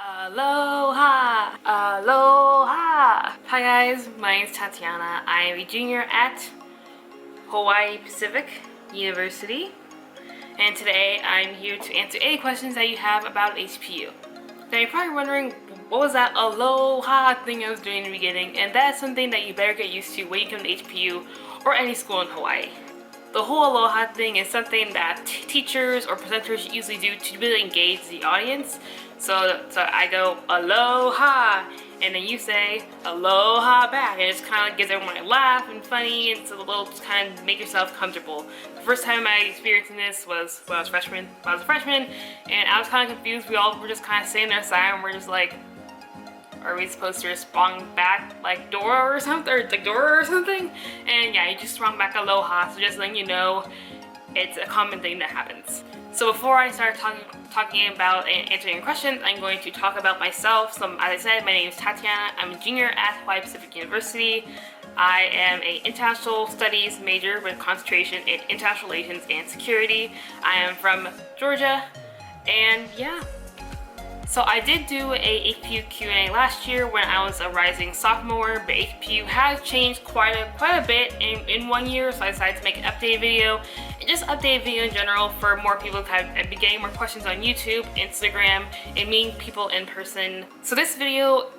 Aloha! Aloha! Hi guys, my name is Tatiana. I am a junior at Hawaii Pacific University, and today I'm here to answer any questions that you have about HPU. Now you're probably wondering, what was that aloha thing I was doing in the beginning? And that's something that you better get used to when you come to HPU or any school in Hawaii. The whole aloha thing is something that teachers or presenters usually do to really engage the audience. So I go aloha, and then you say aloha back, and it just kind of gives everyone a laugh and funny, and it's a little just kind of make yourself comfortable. The first time I experienced this was when I was a freshman, and I was kind of confused. We all were just kind of sitting there silent, and we're just like, are we supposed to respond back like Dora or something, And yeah, you just respond back aloha, so just letting you know it's a common thing that happens. So before I start talking about and answering your questions, I'm going to talk about myself. So as I said, my name is Tatiana. I'm a junior at Hawaii Pacific University. I am an international studies major with concentration in international relations and security. I am from Georgia, and yeah. So I did do a HPU Q&A last year when I was a rising sophomore, but HPU has changed quite a bit in 1 year, so I decided to make an update video, and just update video in general for more people to have be getting more questions on YouTube, Instagram, and meeting people in person. So this video,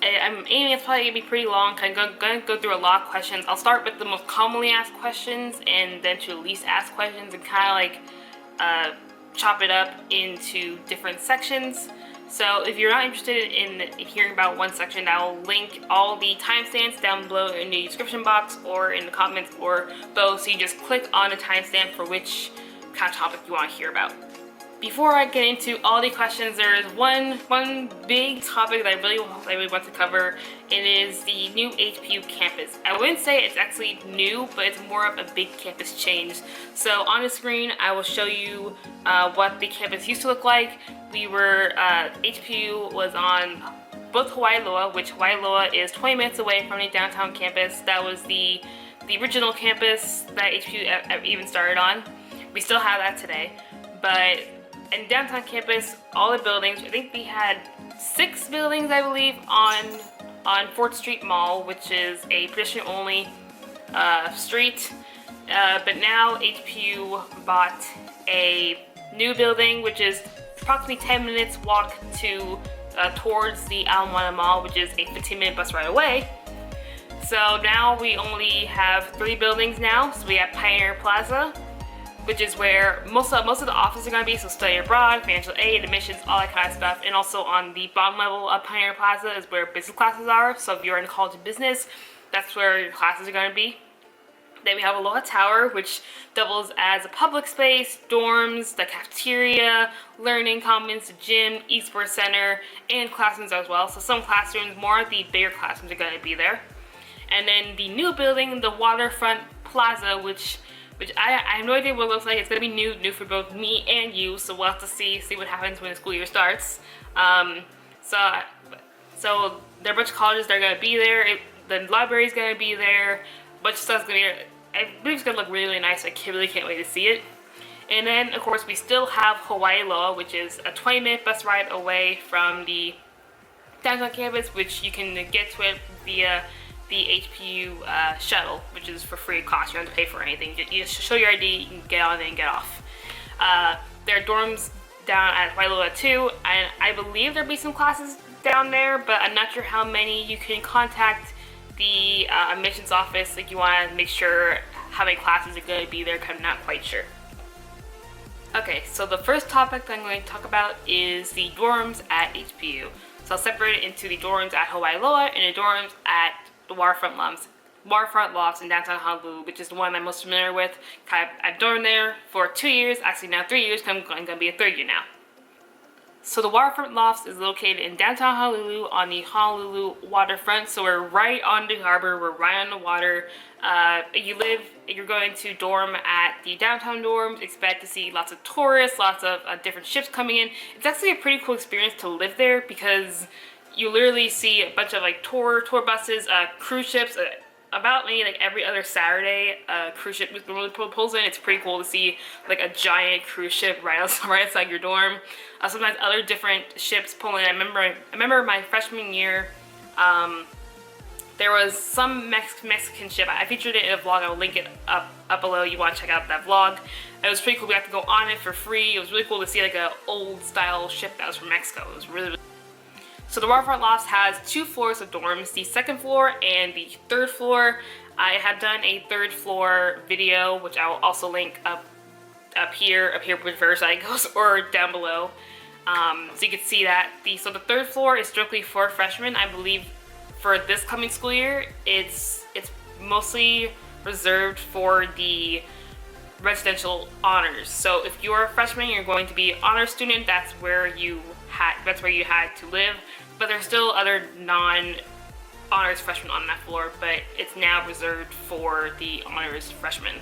I'm aiming it's probably gonna be pretty long. I'm gonna go through a lot of questions. I'll start with the most commonly asked questions, and then to the least asked questions, and kind of like chop it up into different sections. So if you're not interested in hearing about one section, I will link all the timestamps down below in the description box or in the comments or both, so you just click on the timestamp for which kind of topic you want to hear about. Before I get into all the questions, there is one big topic that I really want to cover. It is the new HPU campus. I wouldn't say it's actually new, but it's more of a big campus change. So on the screen, I will show you what the campus used to look like. HPU was on both Hawaii Loa, which Hawaii Loa is 20 minutes away from the downtown campus. That was the original campus that HPU even started on. We still have that today, but in downtown campus, all the buildings, I think we had 6 buildings, I believe, on 4th Street Mall, which is a pedestrian-only street. But now HPU bought a new building, which is approximately 10 minutes walk towards the Ala Mall, which is a 15-minute bus ride away. So now we only have 3 buildings now. So we have Pioneer Plaza, which is where most of the offices are going to be, so study abroad, financial aid, admissions, all that kind of stuff. And also on the bottom level of Pioneer Plaza is where business classes are, so if you're in college of business, that's where your classes are going to be. Then we have Aloha Tower, which doubles as a public space, dorms, the cafeteria, learning commons, the gym, Esports Center, and classrooms as well. So some classrooms, more of the bigger classrooms are going to be there. And then the new building, the Waterfront Plaza, which I have no idea what it looks like. It's going to be new for both me and you, so we'll have to see what happens when the school year starts. So there are a bunch of colleges that are going to be there. The library's going to be there. A bunch of stuff's going to be there. I believe it's going to look really nice. I really can't wait to see it. And then, of course, we still have Hawaii Loa, which is a 20-minute bus ride away from the downtown campus, which you can get to it via the HPU shuttle, which is for free of cost. You don't have to pay for anything. You just show your ID, you can get on and get off. There are dorms down at Hawaii Loa too, and I believe there'll be some classes down there, but I'm not sure how many. You can contact the admissions office if you want to make sure how many classes are going to be there, because I'm not quite sure. Okay, so the first topic that I'm going to talk about is the dorms at HPU. So I'll separate it into the dorms at Hawaii Loa and the dorms at the Waterfront Lofts in downtown Honolulu, which is the one I'm most familiar with. I've dormed there for 2 years, actually now 3 years, because I'm going to be a 3rd year now. So the Waterfront Lofts is located in downtown Honolulu on the Honolulu waterfront, so we're right on the harbor, we're right on the water. If you're going to dorm at the downtown dorms, expect to see lots of tourists, lots of different ships coming in. It's actually a pretty cool experience to live there, because you literally see a bunch of like tour buses, cruise ships, about maybe like every other Saturday, a cruise ship normally pulls in. It's pretty cool to see like a giant cruise ship right outside your dorm. Sometimes other different ships pull in. I remember my freshman year, there was some Mexican ship. I featured it in a vlog. I will link it up below. You want to check out that vlog. It was pretty cool. We got to go on it for free. It was really cool to see like a old style ship that was from Mexico. It was really So the Waterfront Lofts has 2 floors of dorms, the 2nd floor and the 3rd floor. I have done a 3rd floor video, which I will also link up here with Versailles goes, or down below. So you can see that. So the 3rd floor is strictly for freshmen. I believe for this coming school year, it's mostly reserved for the residential honors. So if you're a freshman, you're going to be an honor student. That's where you had to live. But there's still other non-honors freshmen on that floor, but it's now reserved for the honors freshmen.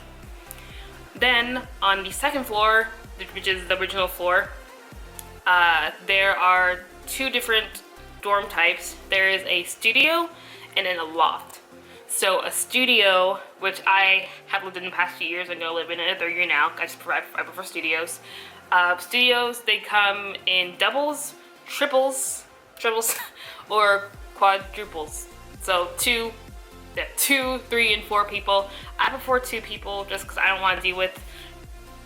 Then on the 2nd floor, which is the original floor, there are 2 different dorm types. There is a studio and then a loft. So a studio, which I have lived in the past few years, I'm gonna live in it 3rd year now. I prefer studios. Studios, they come in doubles, triples, or quadruples. So 2, 3, and 4 people. I prefer 2 people just because I don't want to deal with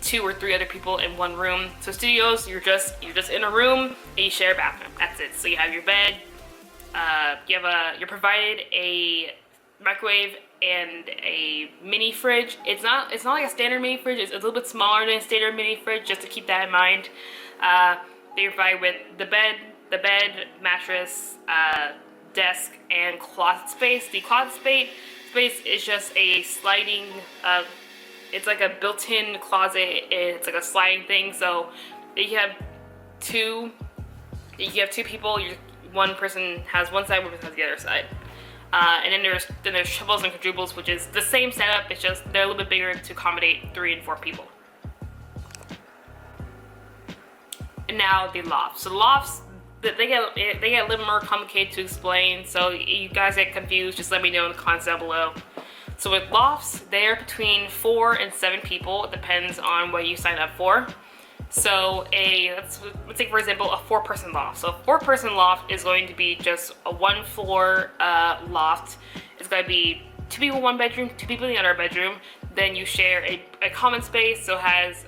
2 or 3 other people in one room. So studios, you're just in a room and you share a bathroom. That's it. So you have your bed. You're provided a microwave and a mini fridge. It's not like a standard mini fridge. It's a little bit smaller than a standard mini fridge, just to keep that in mind. They provide with the bed, mattress, desk, and closet space. The closet space is just a sliding. It's like a built-in closet. It's like a sliding thing. So you have 2 people. One person has one side, one person has the other side. And then there's triples and quadruples, which is the same setup. It's just they're a little bit bigger to accommodate 3 and 4 people. And now the lofts. So the lofts, they get a little more complicated to explain. So you guys get confused, just let me know in the comments down below. So with lofts, they're between 4 and 7 people. It depends on what you sign up for. So let's take for example a 4-person loft. So a 4-person loft is going to be just a 1-floor loft. It's going to be 2 people in one bedroom, 2 people in the other bedroom. Then you share a common space, so it has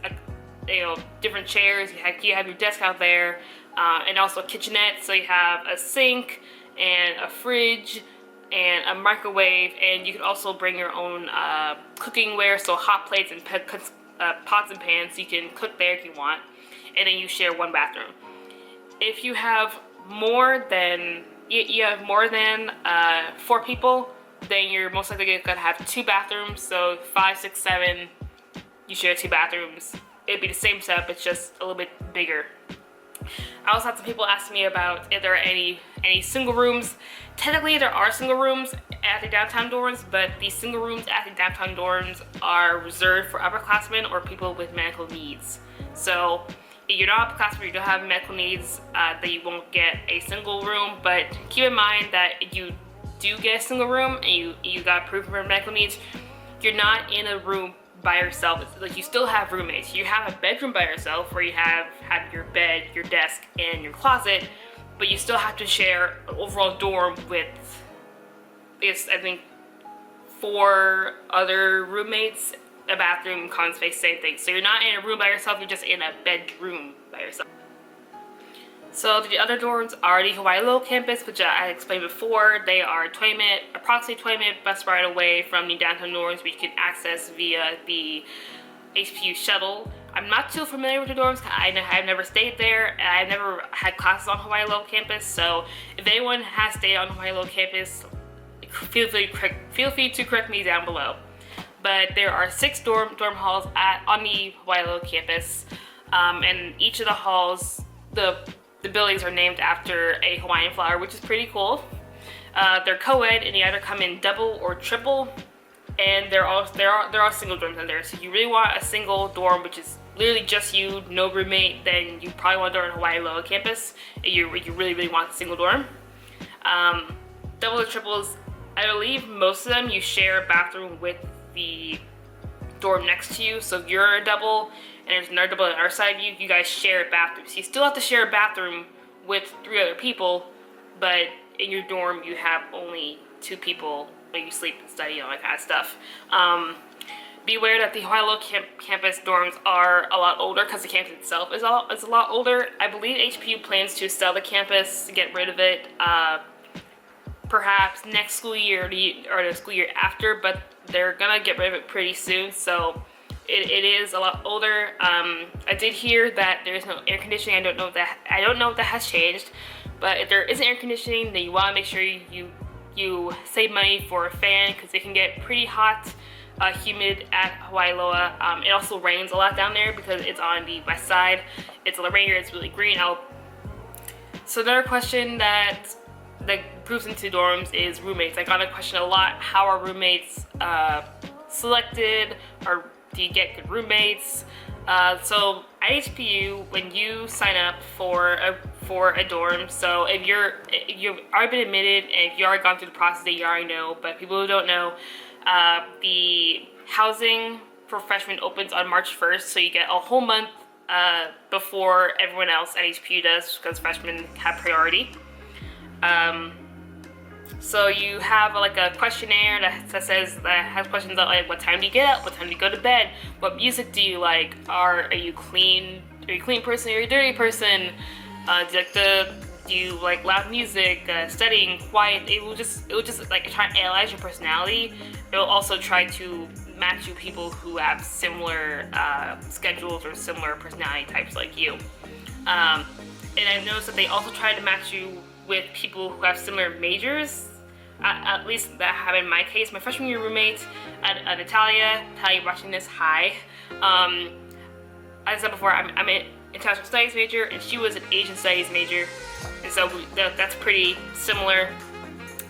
different chairs. You have your desk out there, and also a kitchenette. So you have a sink and a fridge and a microwave, and you can also bring your own cookingware, so hot plates and pots and pans. You can cook there if you want, and then you share one bathroom. If you have more than 4 people, then you're most likely gonna have 2 bathrooms. So 5, 6, 7, you share 2 bathrooms. It'd be the same setup, it's just a little bit bigger. I also had some people ask me about if there are any single rooms. Technically, there are single rooms at the downtown dorms, but the single rooms at the downtown dorms are reserved for upperclassmen or people with medical needs. So if you're not upperclassmen, you don't have medical needs, then you won't get a single room. But keep in mind that if you do get a single room and you got approved for medical needs, you're not in a room by yourself. It's like you still have roommates. You have a bedroom by yourself where you have your bed, your desk, and your closet, but you still have to share an overall dorm with, I think, 4 other roommates, a bathroom, common space, same thing. So you're not in a room by yourself, you're just in a bedroom by yourself. So the other dorms are the Hawaii Low campus, which I explained before. They are approximately 20-minute bus ride away from the downtown dorms, which you can access via the HPU shuttle. I'm not too familiar with the dorms. I've never stayed there, and I've never had classes on Hawaii Low campus. So if anyone has stayed on Hawaii Low campus, feel free to correct me down below. But there are 6 dorm halls on the Hawaii Low campus, and each of the halls, the buildings are named after a Hawaiian flower, which is pretty cool. They're co-ed, and they either come in double or triple, and there are single dorms in there. So if you really want a single dorm, which is literally just you, no roommate, then you probably want a dorm in Hawaii Low campus. If you really want a single dorm. Doubles or triples, I believe most of them you share a bathroom with the dorm next to you. So if you're a double and there's another double on the other side of you, you guys share a bathroom. So you still have to share a bathroom with 3 other people, but in your dorm you have only 2 people when you sleep and study and all that kind of stuff. Be aware that the Hawaii Loa campus dorms are a lot older because the campus itself is a lot older. I believe HPU plans to sell the campus to get rid of it perhaps next school year or the school year after, but they're gonna get rid of it pretty soon, so it is a lot older. I did hear that there's no air conditioning. I don't know if that has changed, but if there isn't air conditioning, then you want to make sure you save money for a fan because it can get pretty hot, humid at Hawaii Loa. It also rains a lot down there because it's on the west side. It's a rain, it's really green out. So another question that groups into dorms is roommates. I got a question a lot: how are roommates selected, or do you get good roommates? So at HPU, when you sign up for a dorm, so if you've already been admitted and if you already gone through the process, that you already know, but people who don't know, the housing for freshmen opens on March 1st, so you get a whole month before everyone else at HPU does, because freshmen have priority. So you have like a questionnaire that has questions about like what time do you get up, what time do you go to bed, what music do you like, are you clean? Are you a clean person? Are you a dirty person? Do you like loud music, studying, quiet? It will just like try to analyze your personality. It will also try to match you people who have similar schedules or similar personality types like you. And I've noticed that they also try to match you with people who have similar majors. At least that happened in my case. My freshman year roommate at Natalia, watching this, hi. As I said before, I'm an international studies major, and she was an Asian studies major, and so that's pretty similar.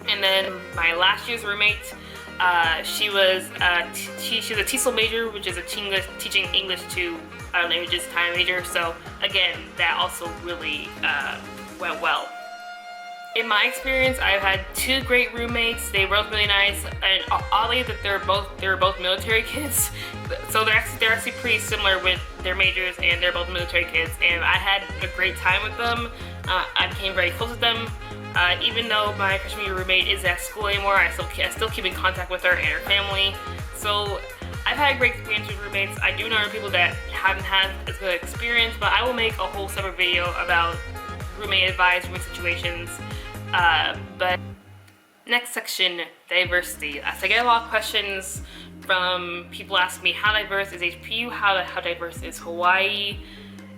And then my last year's roommate, she was a TESOL major, which is teaching English to languages time major. So again, that also really went well. In my experience, I've had 2 great roommates. They were both really nice, and oddly that they were both military kids. So they're actually pretty similar with their majors, and they're both military kids. And I had a great time with them. I became very close with them. Even though my freshman year roommate isn't at school anymore, I still keep in contact with her and her family. So I've had a great experience with roommates. I do know people that haven't had as good experience, but I will make a whole separate video about roommate advice, roommate situations. But next section, diversity. So I get a lot of questions from people asking me how diverse is HPU, how diverse is Hawaii.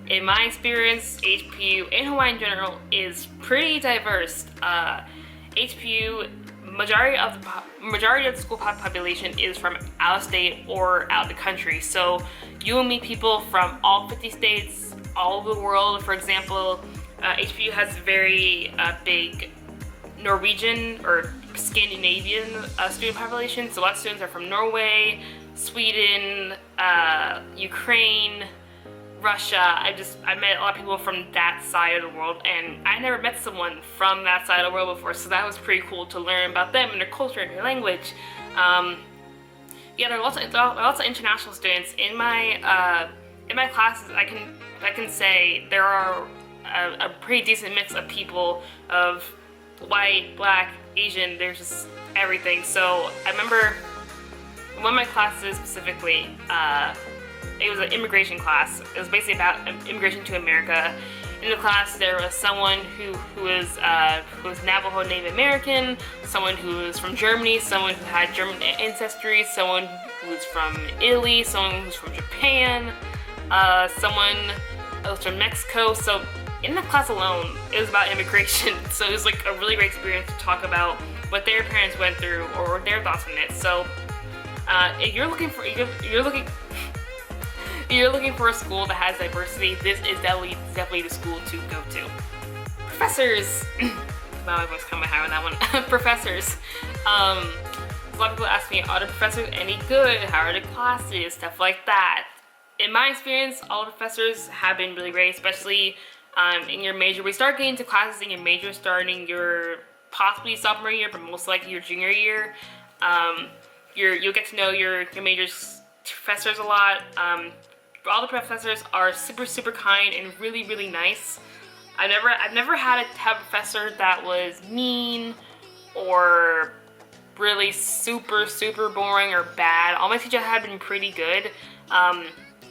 In my experience, HPU and Hawaii in general is pretty diverse. HPU, majority of the school population is from out of state or out of the country. So you will meet people from all 50 states, all over the world. For example, HPU has very big Norwegian or Scandinavian student population. So a lot of students are from Norway, Sweden, Ukraine, Russia. I met a lot of people from that side of the world, and I never met someone from that side of the world before, so that was pretty cool to learn about them and their culture and their language. Yeah, there are lots of international students in my classes. I can say there are a pretty decent mix of people of white, black, Asian. There's just everything. So I remember one of my classes specifically, it was an immigration class. It was basically about immigration to America. In the class, there was someone who was Navajo Native American, someone who was from Germany, someone who had German ancestry, someone who was from Italy, someone who was from Japan, someone who was from Mexico. So in the class alone, it was about immigration. So it was like a really great experience to talk about what their parents went through or their thoughts on it. So if you're looking for a school that has diversity, this is definitely the school to go to. Professors. Wow, my voice coming high on that one. Professors. A lot of people ask me, are the professors any good? How are the classes? Stuff like that. In my experience, all the professors have been really great, especially in your major. We start getting into classes in your major starting your possibly sophomore year, but most likely your junior year. You'll get to know your major's professors a lot. All the professors are super kind and really nice. I've never had a professor that was mean or really super boring or bad. All my teachers have been pretty good.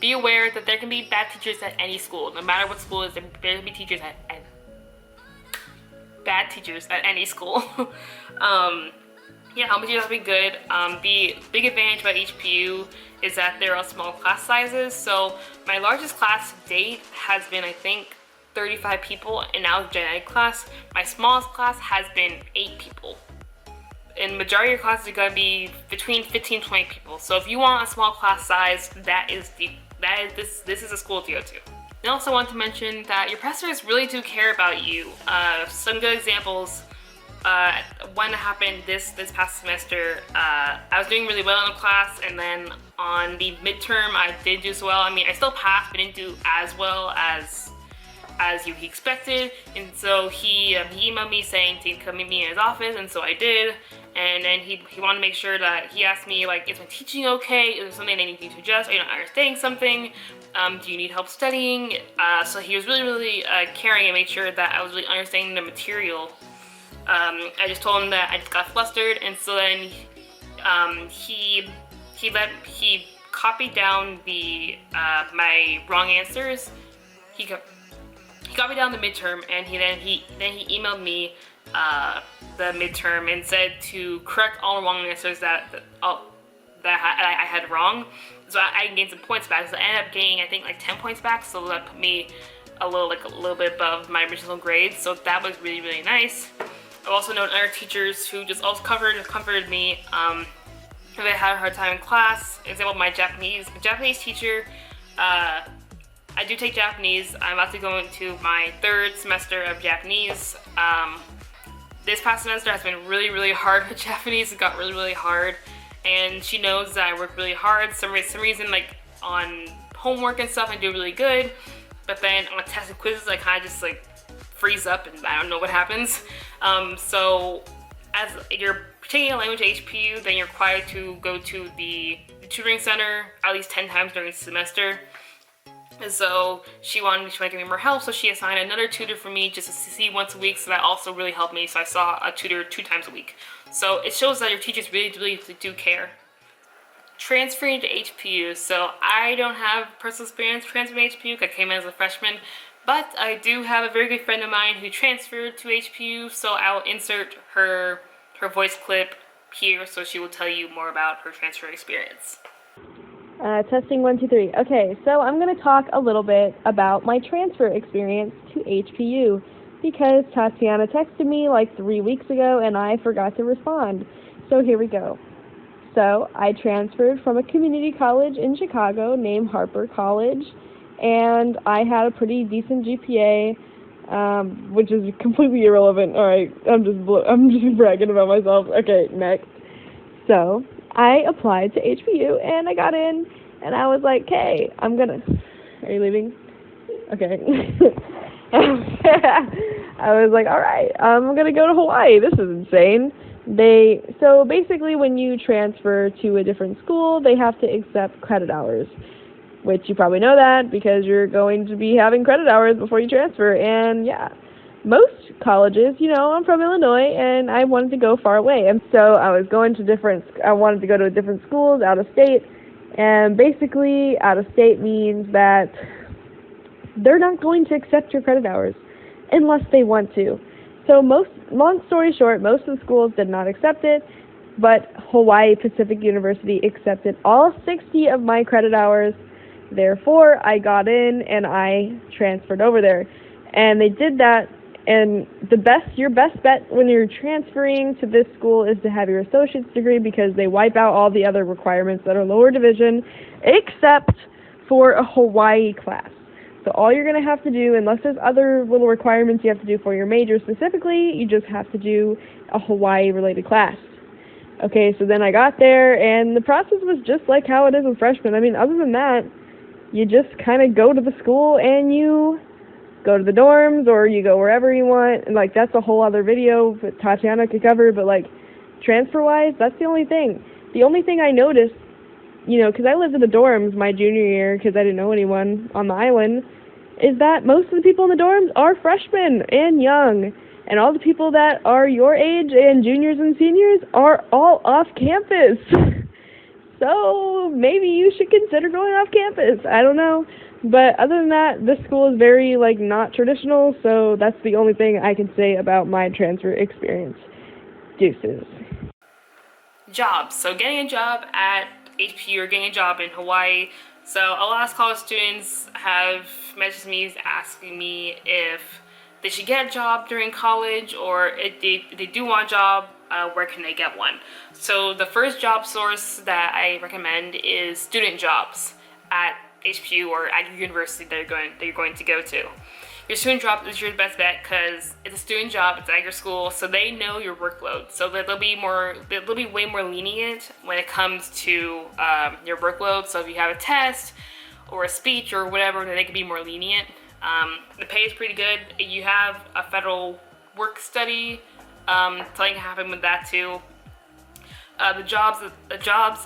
Be aware that there can be bad teachers at any school. No matter what school it is, there can be teachers at bad teachers at any school. Yeah, all my teachers have been good. The big advantage about HPU is that there are small class sizes. So my largest class to date has been, I think, 35 people, and now it's genetic class. My smallest class has been 8 people. And majority of classes are going to be between 15 and 20 people. So if you want a small class size, this is a school to go to. I also want to mention that your professors really do care about you. Some good examples. One that happened this past semester, I was doing really well in the class, and then on the midterm I didn't do so well. I mean, I still passed, but didn't do as well as he expected, and so he emailed me saying to come meet me in his office, and so I did. And then he wanted to make sure that he asked me, like, is my teaching okay? Is there something I need to adjust? Are you not understanding something? Do you need help studying? So he was really caring and made sure that I was really understanding the material. I just told him that I just got flustered, and so then he copied down the my wrong answers. He copied down the midterm, and he emailed me the midterm and said to correct all the wrong answers that I had wrong. So I gained some points back. So I ended up gaining, I think, like 10 points back. So that put me a little bit above my original grade. So that was really nice. I've also known other teachers who just also comforted me if I had a hard time in class. Example, my Japanese teacher. I do take Japanese. I'm about to go into my 3rd semester of Japanese. This past semester has been really hard with Japanese. It got really hard, and she knows that I work really hard. Some reason, like on homework and stuff, I do really good, but then on tests and quizzes, I kind of just like freeze up and I don't know what happens. So as you're taking a language at HPU, then you're required to go to the tutoring center at least 10 times during the semester. And so she wanted to give me more help, so she assigned another tutor for me just to see once a week, so that also really helped me. So I saw a tutor 2 times a week. So it shows that your teachers really do care. Transferring to HPU. So I don't have personal experience transferring to HPU because I came in as a freshman, but I do have a very good friend of mine who transferred to HPU, so I will insert her voice clip here so she will tell you more about her transfer experience. Testing 1, 2, 3. Okay, so I'm going to talk a little bit about my transfer experience to HPU because Tatiana texted me like 3 weeks ago and I forgot to respond. So here we go. So I transferred from a community college in Chicago named Harper College, and I had a pretty decent GPA, which is completely irrelevant. All right, I'm just bragging about myself. Okay, next. So I applied to HPU and I got in, and I was like, hey, are you leaving? Okay. I was like, all right, I'm gonna go to Hawaii. This is insane. So basically when you transfer to a different school, they have to accept credit hours, which you probably know that because you're going to be having credit hours before you transfer. And yeah, most colleges, I'm from Illinois and I wanted to go far away, and so I wanted to go to different schools out of state, and basically out of state means that they're not going to accept your credit hours unless they want to. So long story short, most of the schools did not accept it, but Hawaii Pacific University accepted all 60 of my credit hours. Therefore, I got in and I transferred over there. And they did that, and your best bet when you're transferring to this school is to have your associate's degree, because they wipe out all the other requirements that are lower division, except for a Hawaii class. So all you're going to have to do, unless there's other little requirements you have to do for your major specifically, you just have to do a Hawaii-related class. Okay, so then I got there, and the process was just like how it is with freshmen. I mean, other than that, you just kind of go to the school and you go to the dorms or you go wherever you want. And like, that's a whole other video that Tatiana could cover, but like, transfer-wise, that's the only thing. The only thing I noticed, you know, because I lived in the dorms my junior year because I didn't know anyone on the island, is that most of the people in the dorms are freshmen and young. And all the people that are your age and juniors and seniors are all off campus. So maybe you should consider going off campus. I don't know. But other than that, this school is very, like, not traditional, so that's the only thing I can say about my transfer experience. Deuces. Jobs. So getting a job at HPU or getting a job in Hawaii. So a lot of college students have messaged me asking me if they should get a job during college, or if they do want a job, where can they get one? So the first job source that I recommend is student jobs at HPU or at your university that you're going to go to. Your student job is your best bet because it's a student job, it's at your school, so they know your workload. So they'll be way more lenient when it comes to your workload. So if you have a test or a speech or whatever, then they can be more lenient. The pay is pretty good. You have a federal work study, something can happen with that too. The jobs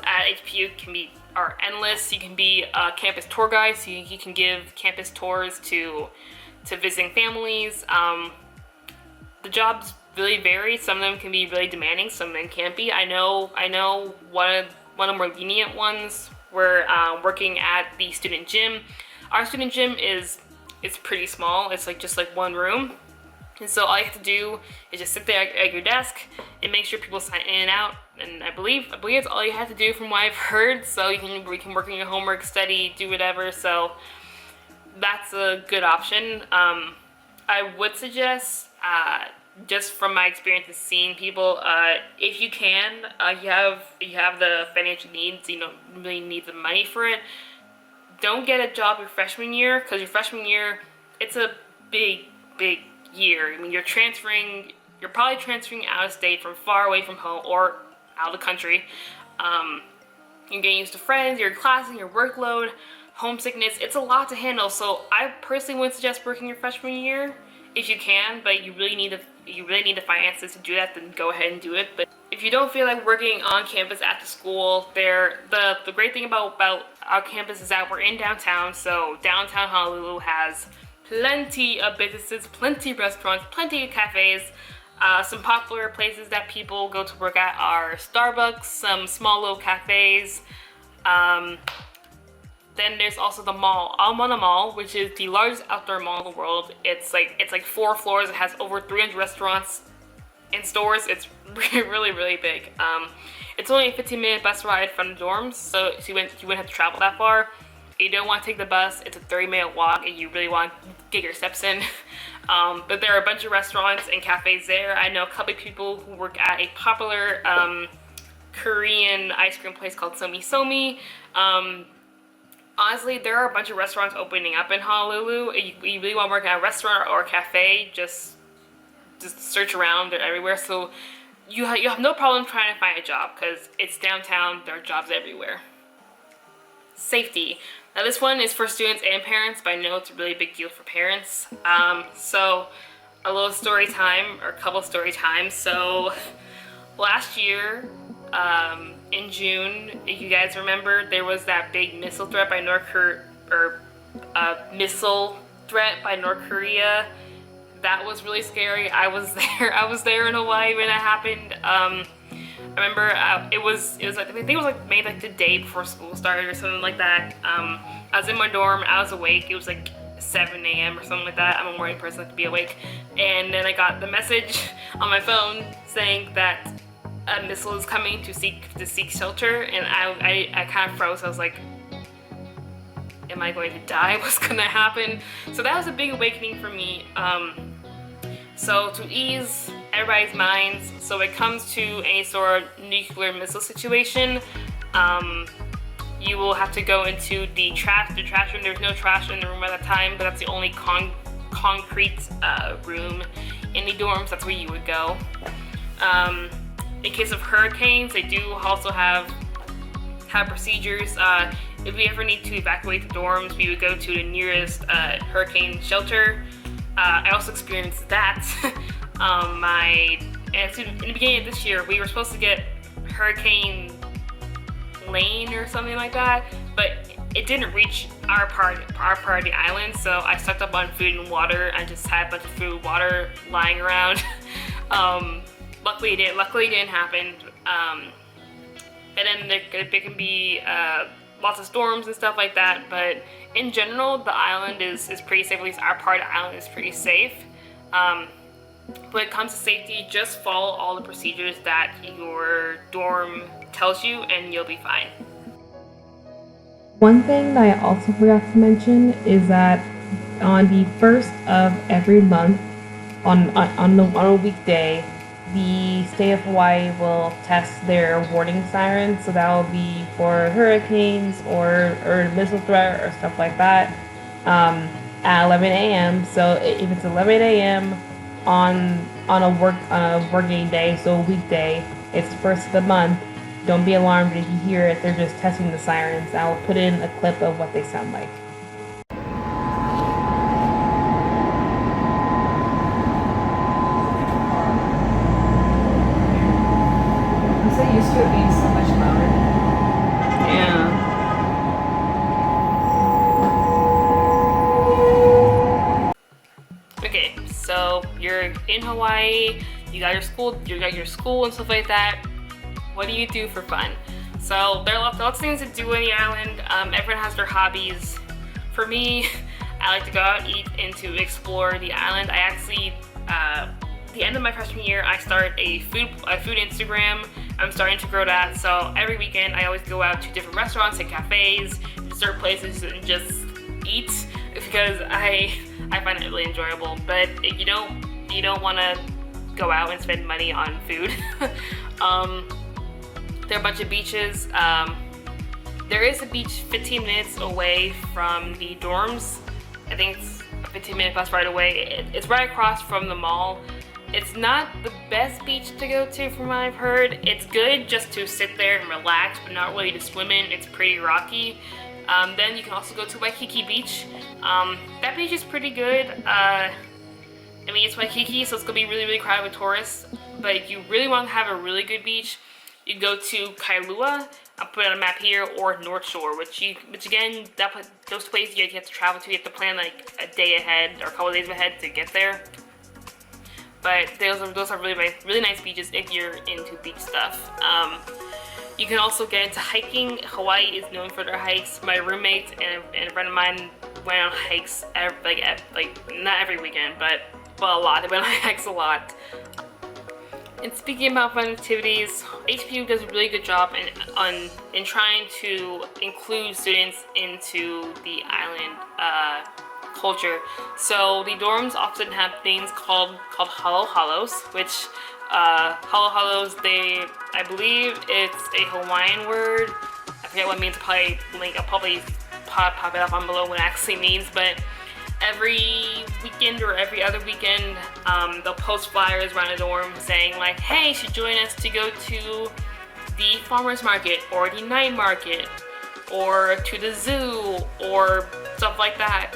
at HPU are endless. You can be a campus tour guide, so you can give campus tours to visiting families. The jobs really vary. Some of them can be really demanding, some of them can't be. I know one of the more lenient ones were working at the student gym. Our student gym is pretty small. It's just like one room. And so all you have to do is just sit there at your desk and make sure people sign in and out. And I believe it's all you have to do from what I've heard. So we can work on your homework, study, do whatever. So that's a good option. I would suggest, just from my experience of seeing people, if you can, you have the financial needs, you don't really need the money for it, don't get a job your freshman year, because your freshman year, it's a big year. I mean, you're probably transferring out of state from far away from home or out of the country. You're getting used to friends, your classes, your workload, homesickness. It's a lot to handle. So I personally would suggest working your freshman year if you can, but you really need the finances to do that, then go ahead and do it. But if you don't feel like working on campus at the school, the great thing about our campus is that we're in downtown. So downtown Honolulu has plenty of businesses, plenty of restaurants, plenty of cafes. Some popular places that people go to work at are Starbucks, some small little cafes. Then there's also the mall, Alamana Mall, which is the largest outdoor mall in the world. It's like 4 floors. It has over 300 restaurants and stores. It's really big. It's only a 15-minute bus ride from the dorms, so you wouldn't have to travel that far. If you don't want to take the bus, it's a 30-minute walk and you really want to get your steps in. But there are a bunch of restaurants and cafes there. I know a couple of people who work at a popular Korean ice cream place called Somi Somi. Honestly, there are a bunch of restaurants opening up in Honolulu. If you really want to work at a restaurant or a cafe, just search around. They're everywhere. So you have no problem trying to find a job because it's downtown. There are jobs everywhere. Safety. Now this one is for students and parents, but I know it's a really big deal for parents. So a little story time, or a couple story times. So last year, in June, if you guys remember, there was that big missile threat by North Korea. That was really scary. I was there in Hawaii when it happened. I remember it was like, I think it was like maybe like the day before school started or something like that. I was in my dorm, I was awake. It was like 7 a.m. or something like that. I'm a morning person, I have to be awake. And then I got the message on my phone saying that a missile is coming to seek shelter, and I kind of froze. I was like, am I going to die? What's gonna happen? So that was a big awakening for me. So to ease everybody's minds, so when it comes to any sort of nuclear missile situation, you will have to go into the trash room. There's no trash in the room at that time, but that's the only concrete room in the dorms. That's where you would go. In case of hurricanes, they do also have procedures. If we ever need to evacuate the dorms, we would go to the nearest hurricane shelter. I also experienced that. In the beginning of this year, we were supposed to get Hurricane Lane or something like that, but it didn't reach our part of the island, so I stocked up on food and water and just had a bunch of food and water lying around. Luckily it didn't happen. And then there can be lots of storms and stuff like that, but in general the island is pretty safe. At least our part of the island is pretty safe. When it comes to safety, just follow all the procedures that your dorm tells you and you'll be fine. One thing that I also forgot to mention is that on the first of every month, on a weekday, the state of Hawaii will test their warning sirens. So that will be for hurricanes or missile threat or stuff like that at 11 a.m. So if it's 11 a.m. on a working day, so a weekday, it's the first of the month. Don't be alarmed if you hear it. They're just testing the sirens. I will put in a clip of what they sound like. I'm so used to it being so much louder. Yeah. Okay, so you're in Hawaii, you got your school and stuff like that. What do you do for fun? So there are lots of things to do on the island. Everyone has their hobbies. For me, I like to go out, eat, and to explore the island. I actually, the end of my freshman year, I started a food Instagram. I'm starting to grow that. So every weekend, I always go out to different restaurants and cafes, dessert places, and just eat because I find it really enjoyable. But if you don't want to go out and spend money on food. There are a bunch of beaches. There is a beach 15 minutes away from the dorms. I think it's a 15-minute bus ride away. It's right across from the mall. It's not the best beach to go to from what I've heard. It's good just to sit there and relax, but not really to swim in. It's pretty rocky. Then you can also go to Waikiki Beach. That beach is pretty good. I mean, it's Waikiki, so it's gonna be really, really crowded with tourists. But if you really want to have a really good beach, you can go to Kailua. I'll put it on a map here, or North Shore, which again, those places you have to travel to. You have to plan like a day ahead or a couple of days ahead to get there. But those are really nice beaches if you're into beach stuff. You can also get into hiking. Hawaii is known for their hikes. My roommate and a friend of mine went on hikes not every weekend, but a lot. They went on hikes a lot. And speaking about fun activities, HPU does a really good job in trying to include students into the island culture. So the dorms often have things called halo halos, which halo halos, I believe it's a Hawaiian word. I forget what it means. I'll probably pop it up on below what it actually means, but every weekend or every other weekend, they'll post flyers around the dorm saying like, hey, you should join us to go to the farmer's market or the night market or to the zoo or stuff like that.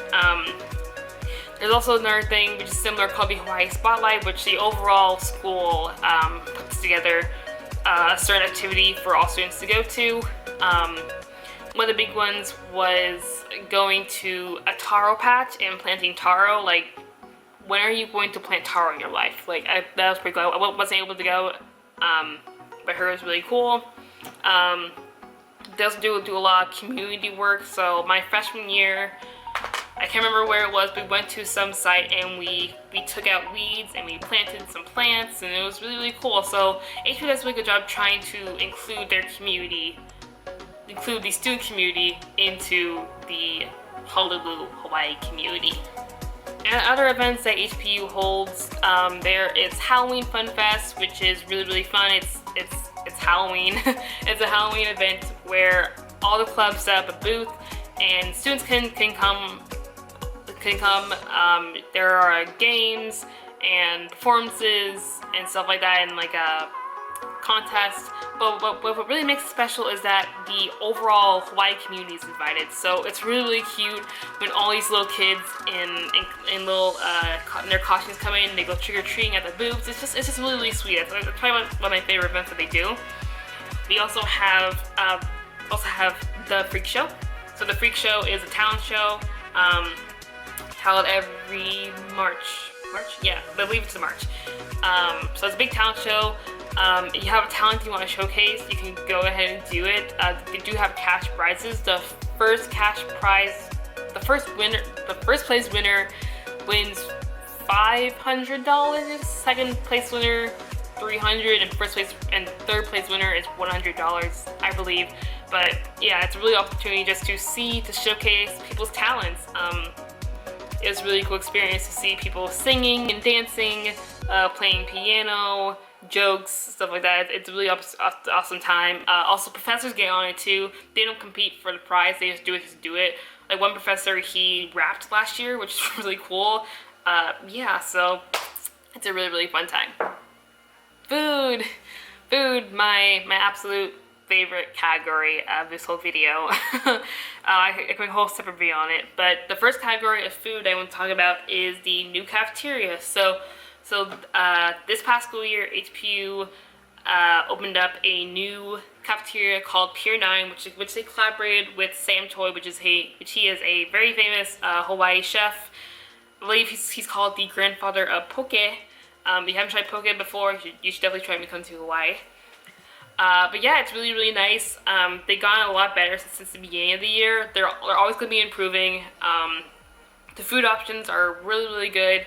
There's also another thing which is similar called the Hawaii Spotlight, which the overall school puts together a certain activity for all students to go to. One of the big ones was going to a taro patch and planting taro. Like, when are you going to plant taro in your life? Like, that was pretty cool. I wasn't able to go, but I heard it was really cool. They also do a lot of community work. So my freshman year, I can't remember where it was, but we went to some site and we took out weeds and we planted some plants, and it was really, really cool. So HPU does a really good job trying to include their community, include the student community into the Honolulu, Hawaii community. And other events that HPU holds, there is Halloween Fun Fest, which is really, really fun. It's Halloween. It's a Halloween event where all the clubs set up a booth and students can come. There are games and performances and stuff like that, and like contest. But what really makes it special is that the overall Hawaii community is invited. So it's really cute when all these little kids in little in their costumes come in. They go trick or treating at the booths. It's just really sweet. It's probably one of my favorite events that they do. We also have the Freak Show. So the Freak Show is a talent show held every March? Yeah, I believe it's in March. So it's a big talent show. If you have a talent you want to showcase, you can go ahead and do it. They do have cash prizes. The first place winner wins $500. Second place winner $300, and first place and third place winner is $100, I believe. But yeah, it's a really opportunity just to showcase people's talents. It was a really cool experience to see people singing and dancing, playing piano, jokes, stuff like that. It's a really awesome time. Also, professors get on it too. They don't compete for the prize, they just do it. Like one professor, he rapped last year, which is really cool. Yeah, so it's a really fun time. Food, my absolute favorite category of this whole video. I could make a whole separate video on it, but the first category of food I want to talk about is the new cafeteria. So this past school year, HPU opened up a new cafeteria called Pier 9, which they collaborated with Sam Choi, which he is a very famous Hawaii chef. I believe he's called the grandfather of poke. If you haven't tried poke before, you should definitely try when you come to Hawaii. But yeah, it's really nice. They've gotten a lot better since the beginning of the year. They're always going to be improving. The food options are really good.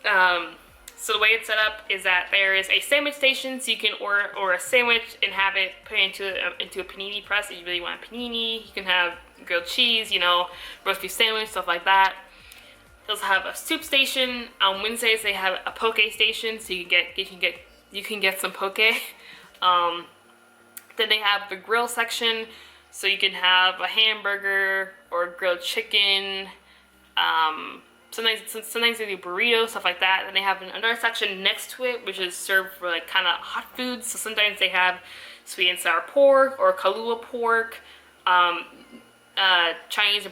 So the way it's set up is that there is a sandwich station, so you can order a sandwich and have it put into a panini press if you really want a panini. You can have grilled cheese, roast beef sandwich, stuff like that. They also have a soup station. On Wednesdays they have a poke station, so you can get some poke. Then they have the grill section, so you can have a hamburger or grilled chicken. Sometimes they do burritos, stuff like that. Then they have another section next to it, which is served for like kind of hot foods. So sometimes they have sweet and sour pork or Kahlua pork, Chinese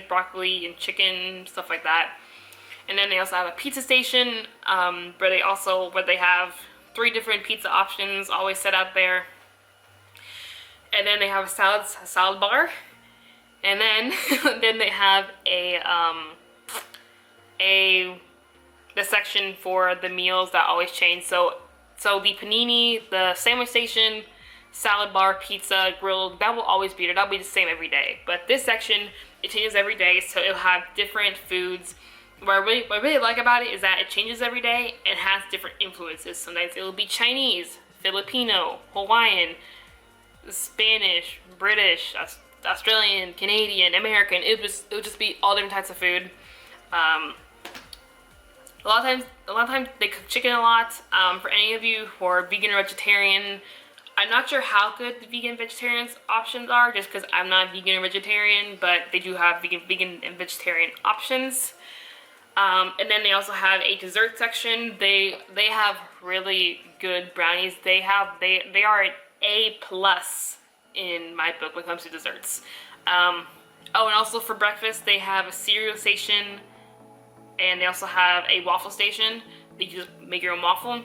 broccoli and chicken, stuff like that. And then they also have a pizza station where they have 3 different pizza options always set out there. And then they have a salad bar. And then then they have the section for the meals that always change. So the panini, the sandwich station, salad bar, pizza, grilled, that will always be there. That'll be the same every day. But this section, it changes every day, so it'll have different foods. What I really like about it is that it changes every day and has different influences. Sometimes it will be Chinese, Filipino, Hawaiian, Spanish, British, Australian, Canadian, American. It'll just be all different types of food. A lot of times they cook chicken a lot. For any of you who are vegan or vegetarian, I'm not sure how good the vegan vegetarian options are, just because I'm not vegan or vegetarian, but they do have vegan and vegetarian options. And then they also have a dessert section. They have really good brownies. They are an A+ in my book when it comes to desserts. Oh, and also for breakfast they have a cereal station, and they also have a waffle station. You can just make your own waffle.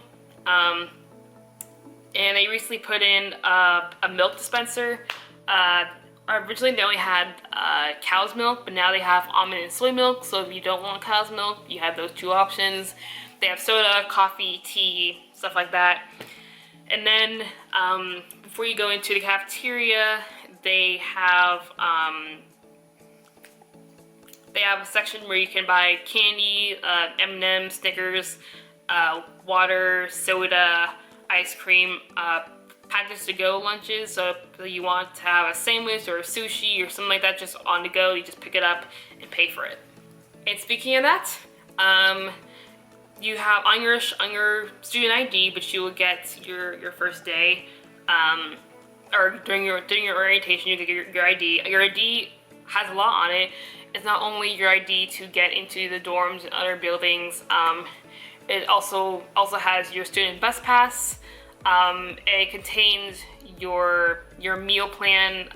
And they recently put in a milk dispenser. Originally they only had cow's milk, but now they have almond and soy milk. So if you don't want cow's milk, you have those 2 options. They have soda, coffee, tea, stuff like that. And then before you go into the cafeteria, they have a section where you can buy candy, M&M's, Snickers, water, soda, ice cream, packaged to go lunches. So if you want to have a sandwich or a sushi or something like that just on the go, you just pick it up and pay for it. And speaking of that, you have on your student ID, which you will get your first day, or during your orientation, you get your ID. Your ID has a lot on it. It's not only your ID to get into the dorms and other buildings. It also has your student bus pass. It contains your meal plan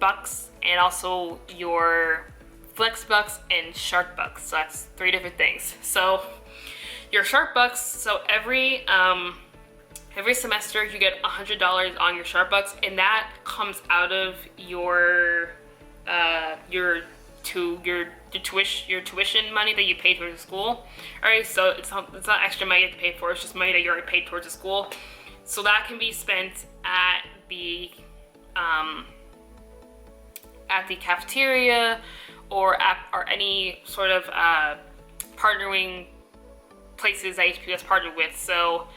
bucks, and also your FlexBucks and SharkBucks. So that's 3 different things. So your SharkBucks. So every semester you get $100 on your SharkBucks, and that comes out of your tuition money that you pay towards the school. Alright, so it's not extra money you have to pay for, it's just money that you already paid towards the school. So that can be spent at the cafeteria or any sort of partnering places that HPU has partnered with. So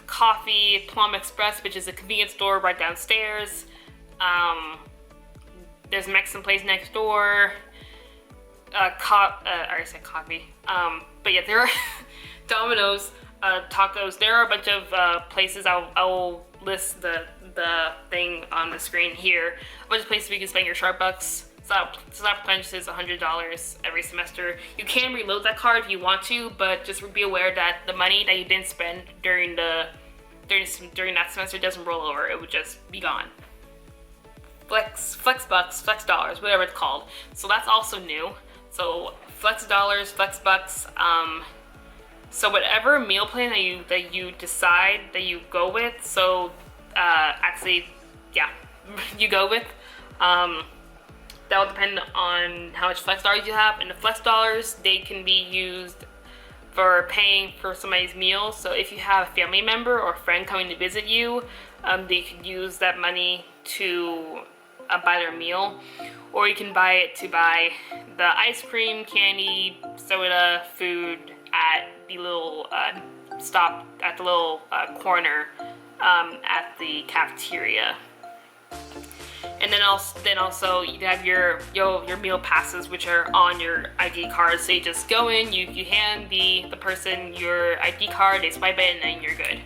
Coffee, Plum Express, which is a convenience store right downstairs. There's a Mexican place next door. I already said coffee. But yeah, there are Domino's, tacos. There are a bunch of places. I'll list the thing on the screen here. A bunch of places where you can spend your SharkBucks. So that pledge is $100 every semester. You can reload that card if you want to, but just be aware that the money that you didn't spend during that semester doesn't roll over. It would just be gone. FlexBucks, Flex Dollars, whatever it's called. So that's also new. So Flex Dollars, FlexBucks. So whatever meal plan that you decide that you go with. So you go with. That will depend on how much Flex Dollars you have. And the Flex Dollars, they can be used for paying for somebody's meal. So if you have a family member or a friend coming to visit you, they could use that money to buy their meal, or you can buy it to buy the ice cream, candy, soda, food at the little stop at the little corner at the cafeteria. And then also you have your meal passes, which are on your ID card. So you just go in, you hand the person your ID card, they swipe it, and then you're good.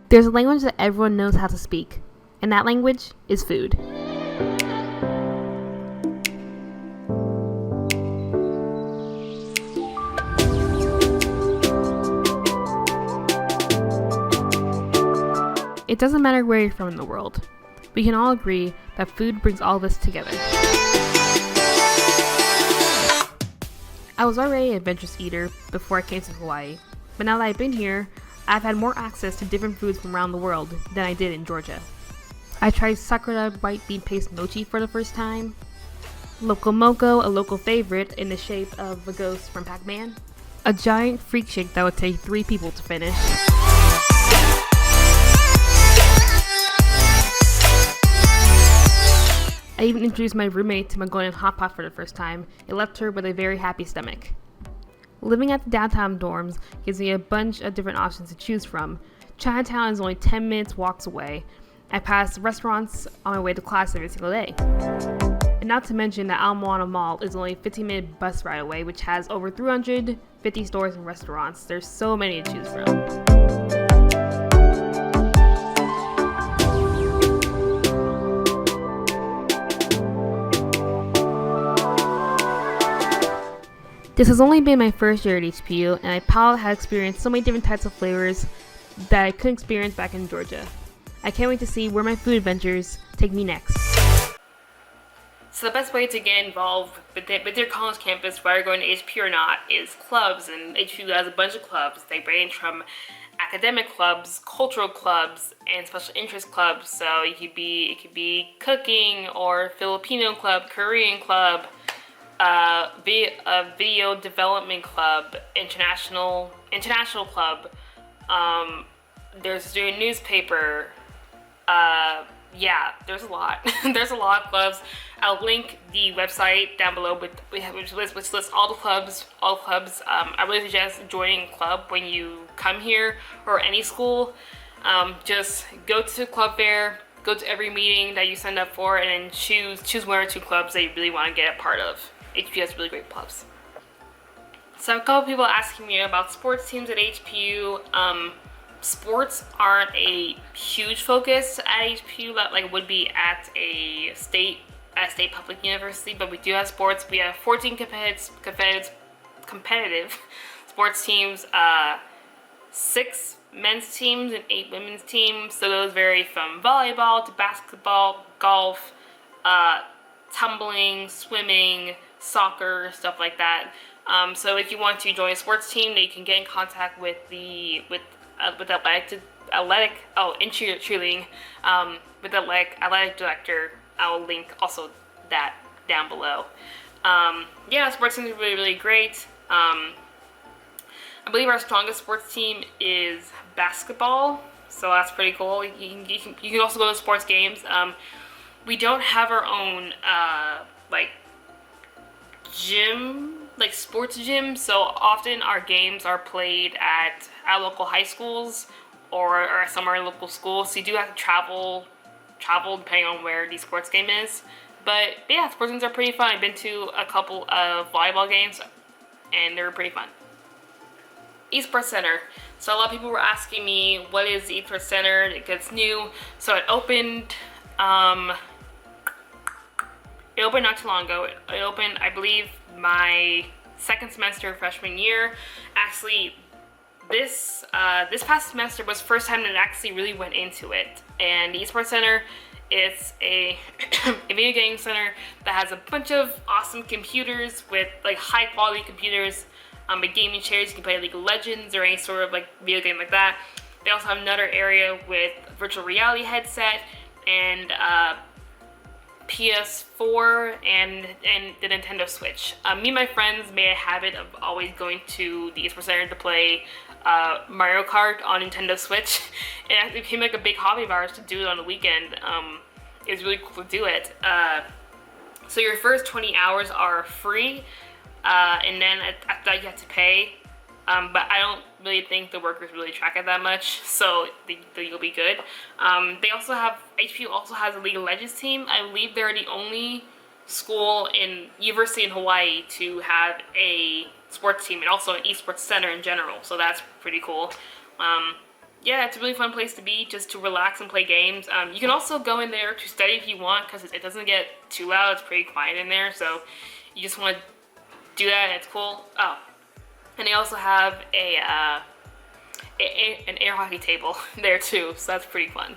There's a language that everyone knows how to speak, and that language is food. It doesn't matter where you're from in the world. We can all agree that food brings all of us together. I was already an adventurous eater before I came to Hawaii, but now that I've been here, I've had more access to different foods from around the world than I did in Georgia. I tried Sakura white bean paste mochi for the first time, Loco Moco, a local favorite in the shape of a ghost from Pac-Man, a giant freak shake that would take 3 people to finish. I even introduced my roommate to Mongolian hot pot for the first time. It left her with a very happy stomach. Living at the downtown dorms gives me a bunch of different options to choose from. Chinatown is only 10 minutes walks away. I pass restaurants on my way to class every single day. And not to mention that Ala Moana Mall is only a 15-minute bus ride away, which has over 350 stores and restaurants. There's so many to choose from. This has only been my first year at HPU, and my palate has experienced so many different types of flavors that I couldn't experience back in Georgia. I can't wait to see where my food adventures take me next. So the best way to get involved with your college campus, whether you're going to HPU or not, is clubs. And HPU has a bunch of clubs. They range from academic clubs, cultural clubs, and special interest clubs. So it could be cooking or Filipino club, Korean club, a video development club, international club. There's a student newspaper. Yeah, there's a lot. There's a lot of clubs. I'll link the website down below, which lists all the clubs. I really suggest joining a club when you come here or any school. Just go to club fair, go to every meeting that you signed up for, and then choose 1 or 2 clubs that you really want to get a part of. HPU has really great clubs. So a couple people asking me about sports teams at HPU. sports aren't a huge focus at HPU like would be at a state public university, but we do have sports. We have 14 competitive sports teams, 6 men's teams and 8 women's teams. So those vary from volleyball to basketball, golf, tumbling, swimming, soccer, stuff like that. So if you want to join a sports team, then you can get in contact with cheerleading, with the athletic director. I'll link also that down below. Yeah, sports teams are really, really great. I believe our strongest sports team is basketball, so that's pretty cool. You can also go to sports games. We don't have our own like gym, like sports gym, so often our games are played at our local high schools or some of our local schools, so you do have to travel depending on where the sports game is. But yeah, sports games are pretty fun. I've been to a couple of volleyball games and they're pretty fun. Esports Center. So a lot of people were asking me, what is the Esports Center? It's new. So it opened not too long ago. It opened, I believe, my second semester of freshman year. Actually, this past semester was the first time that I actually really went into it. And the Esports Center, it's a video game center that has a bunch of awesome computers with like high quality computers, with gaming chairs. You can play League of Legends or any sort of like video game like that. They also have another area with virtual reality headset and PS4 and the Nintendo Switch. Me and my friends made a habit of always going to the Esports Center to play Mario Kart on Nintendo Switch. It became like a big hobby of ours to do it on the weekend. It was really cool to do it. So your first 20 hours are free, and then after that you have to pay. But I don't really think the workers really track it that much, so you'll be good. HPU also has a League of Legends team. I believe they're the only university in Hawaii to have a sports team and also an esports center in general, so that's pretty cool. Yeah, it's a really fun place to be, just to relax and play games. You can also go in there to study if you want, because it doesn't get too loud. It's pretty quiet in there, so you just want to do that and it's cool. Oh, and they also have an air hockey table there too, so that's pretty fun.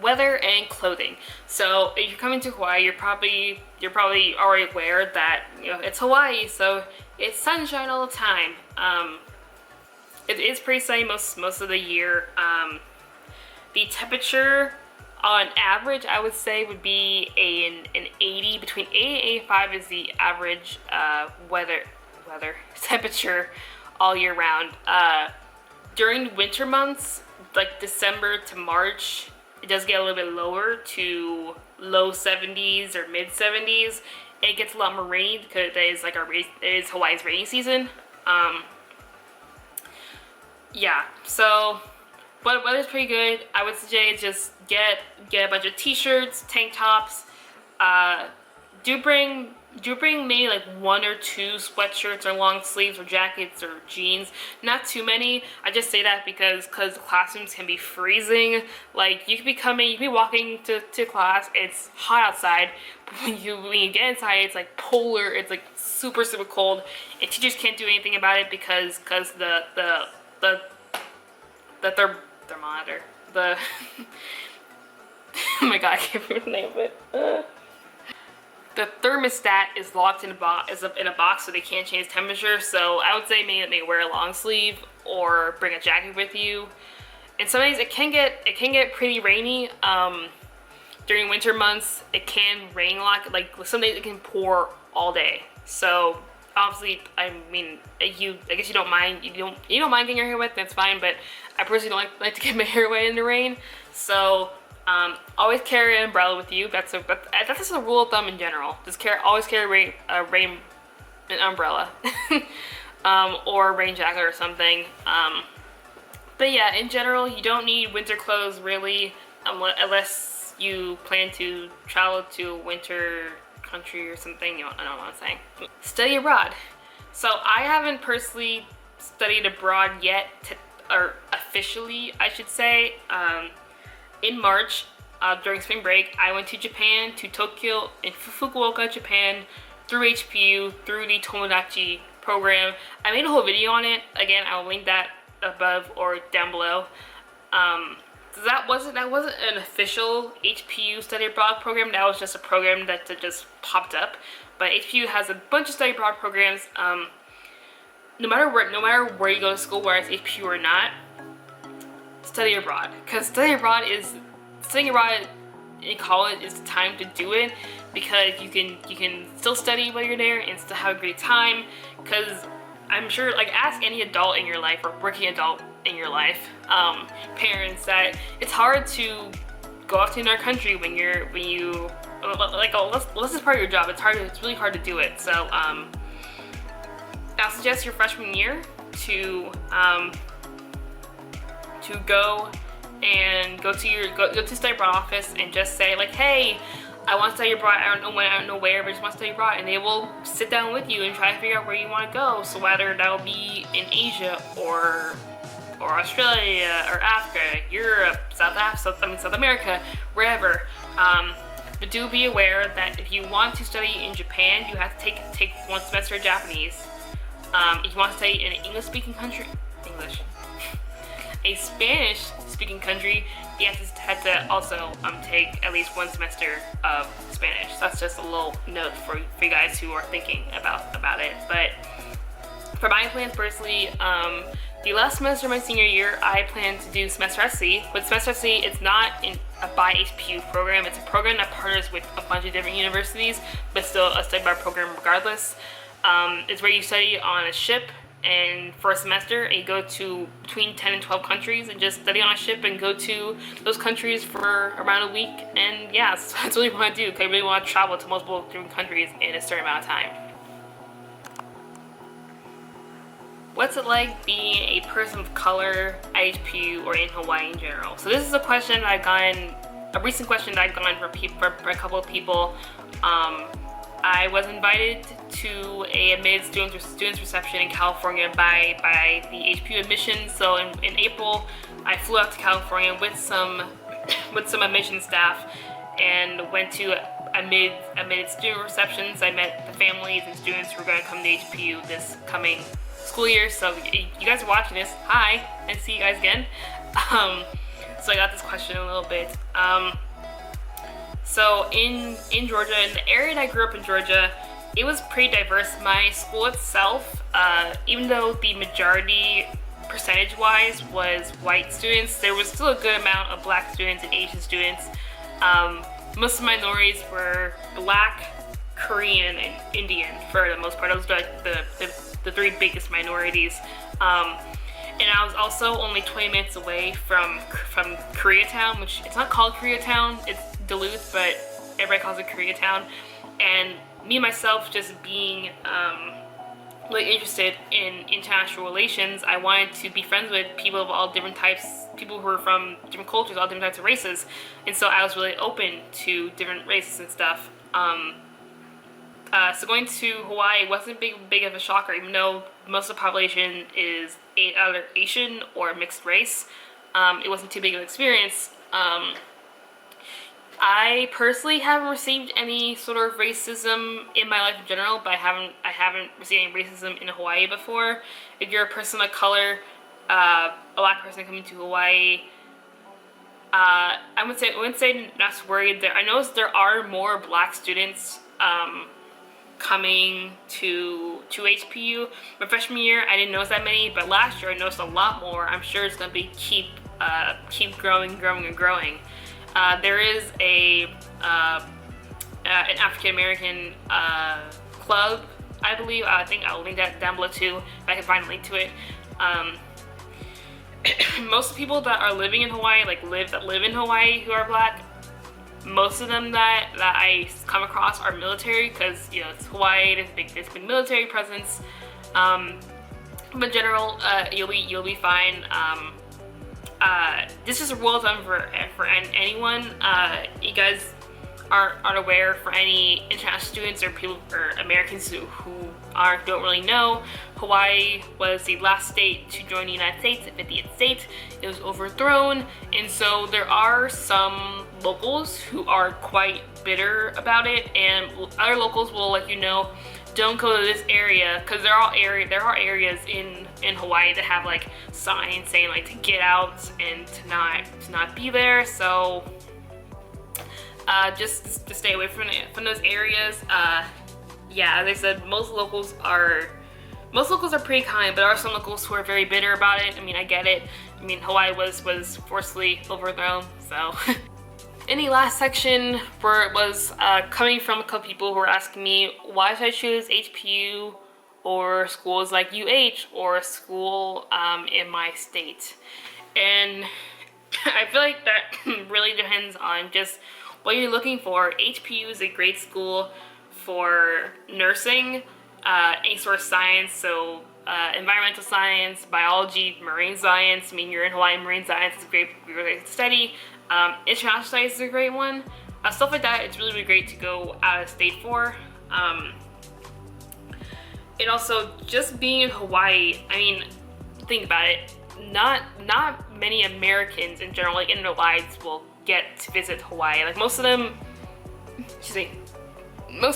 Weather and clothing. So if you're coming to Hawaii, you're probably already aware that it's Hawaii, so it's sunshine all the time. It is pretty sunny most of the year. The temperature on average, I would say, would be an 80, between 80 and 85 is the average weather temperature all year round. During winter months, like December to March, it does get a little bit lower to low 70s or mid 70s. It gets a lot more rainy because it is Hawaii's rainy season. Yeah, so but weather's pretty good. I would suggest just get a bunch of t-shirts, tank tops. Do bring maybe like 1 or 2 sweatshirts or long sleeves or jackets or jeans. Not too many. I just say that because the classrooms can be freezing. Like you could be walking to class, it's hot outside, but when you get inside, it's like polar, it's like super cold, and teachers can't do anything about it because the thermometer, oh my god, I can't remember the name of it. The thermostat is locked in a box, so they can't change temperature. So I would say maybe wear a long sleeve or bring a jacket with you. And some days it can get pretty rainy. During winter months, it can rain a lot. Like some days it can pour all day. So obviously, I mean, I guess you don't mind. You don't mind getting your hair wet. That's fine. But I personally don't like to get my hair wet in the rain. So always carry an umbrella with you. That's just a rule of thumb in general. Always carry an umbrella, or a rain jacket or something. But yeah, in general, you don't need winter clothes really, unless you plan to travel to a winter country or something. I don't know what I'm saying. Study abroad. So I haven't personally studied abroad yet. or officially, I should say, in March, during spring break, I went to Japan, to Tokyo and Fukuoka, Japan, through HPU, through the Tomodachi program. I made a whole video on it. Again, I'll link that above or down below. So that wasn't an official HPU study abroad program. That was just a program that just popped up. But HPU has a bunch of study abroad programs. No matter where you go to school, whether it's HPU or not, study abroad. Because studying abroad in college is the time to do it, because you can still study while you're there and still have a great time. Because I'm sure, like, ask any adult in your life or working adult in your life, parents, that it's hard to go off to another country when you like, unless it's part of your job. It's really hard to do it. So I'll suggest your freshman year to go to study abroad office and just say, like, hey, I want to study abroad. I don't know when, I don't know where, but I just want to study abroad. And they will sit down with you and try to figure out where you want to go. So whether that will be in Asia or Australia or Africa, Europe, South America, wherever. But do be aware that if you want to study in Japan, you have to take 1 semester of Japanese. If you want to study in an English-speaking country, a Spanish-speaking country, you have to also take at least 1 semester of Spanish. So that's just a little note for you guys who are thinking about it. But for my plans personally, the last semester of my senior year, I plan to do Semester SC. With Semester SC, it's not a by HPU program. It's a program that partners with a bunch of different universities, but still a study abroad program regardless. It's where you study on a ship, and for a semester, you go to between 10 and 12 countries and just study on a ship and go to those countries for around a week. And yeah, that's what you want to do, because I really want to travel to multiple different countries in a certain amount of time. What's it like being a person of color at HPU or in Hawaii in general? So this is a question that I've gotten, a recent question that I've gotten for a couple of people. I was invited to a admitted students reception in California by the HPU admissions. So in April, I flew out to California with some admission staff and went to admitted student receptions. I met the families and students who are going to come to HPU this coming school year. So you guys are watching this, hi, and see you guys again. So I got this question a little bit. So in Georgia, in the area that I grew up in Georgia, it was pretty diverse. My school itself, even though the majority percentage-wise was white students, there was still a good amount of black students and Asian students. Most of the minorities were black, Korean, and Indian for the most part. Those were like the 3 biggest minorities. And I was also only 20 minutes away from Koreatown, which it's not called Koreatown, it's Duluth, but everybody calls it Koreatown. And me myself, just being really interested in international relations, I wanted to be friends with people of all different types, people who are from different cultures, all different types of races. And so I was really open to different races and stuff. So going to Hawaii wasn't big of a shocker, even though most of the population is either Asian or mixed race. It wasn't too big of an experience. I personally haven't received any sort of racism in my life in general, but I haven't received any racism in Hawaii before. If you're a person of color, a black person coming to Hawaii, I wouldn't say not to worry. I noticed there are more black students coming to HPU. My freshman year, I didn't notice that many, but last year I noticed a lot more. I'm sure it's gonna be keep growing. There is an African American club, I believe. I think I'll link that down below too, if I can find a link to it. Most of the people that are living in Hawaii, that live in Hawaii who are black, most of them that I come across are military, because it's Hawaii. There's big military presence. But in general, you'll be fine. This is a rule of thumb for anyone. You guys, aren't aware, for any international students or people or Americans who don't really know, Hawaii was the last state to join the United States, the 50th state. It was overthrown, and so there are some locals who are quite bitter about it, and other locals will let you know, don't go to this area, because there are areas in Hawaii that have like signs saying like to get out and to not be there. So just to stay away from those areas. Yeah, as I said, most locals are pretty kind, but there are some locals who are very bitter about it. I mean, I get it. I mean, Hawaii was forcibly overthrown, so. In the last section, where it was coming from a couple people who were asking me, why should I choose HPU or schools like UH or a school in my state? And I feel like that really depends on just what you're looking for. HPU is a great school for nursing, any sort of science, so environmental science, biology, marine science. I mean, you're in Hawaii, marine science is a great place to study. International studies is a great one. Stuff like that, it's really, really great to go out of state for. And also, just being in Hawaii, I mean, think about it. Not many Americans in general, like in their lives, will get to visit Hawaii. Like most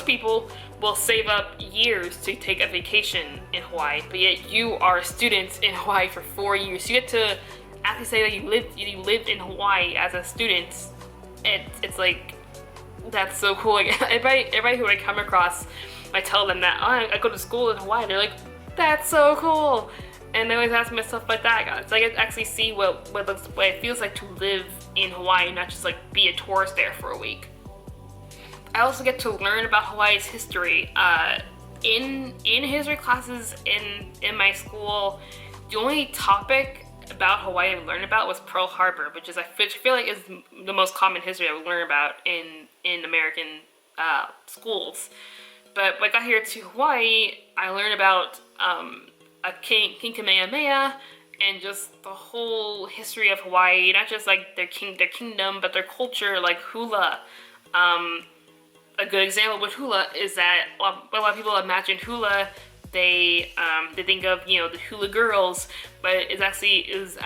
people will save up years to take a vacation in Hawaii, but yet you are students in Hawaii for 4 years. You get to actually say that you lived in Hawaii as a student. It's like, that's so cool. Like everybody who I come across, I tell them that, oh, I go to school in Hawaii. They're like, that's so cool. And they always ask me stuff like that. It's like I actually see what it feels like to live in Hawaii, not just like be a tourist there for a week. I also get to learn about Hawaii's history. In history classes in my school, the only topic about Hawaii I learned about was Pearl Harbor, which I feel like is the most common history I would learn about in American schools. But when I got here to Hawaii, I learned about King Kamehameha and just the whole history of Hawaii, not just like their kingdom, but their culture, like hula. A good example with hula is that a lot of people imagine hula, they think of, you know, the hula girls, but I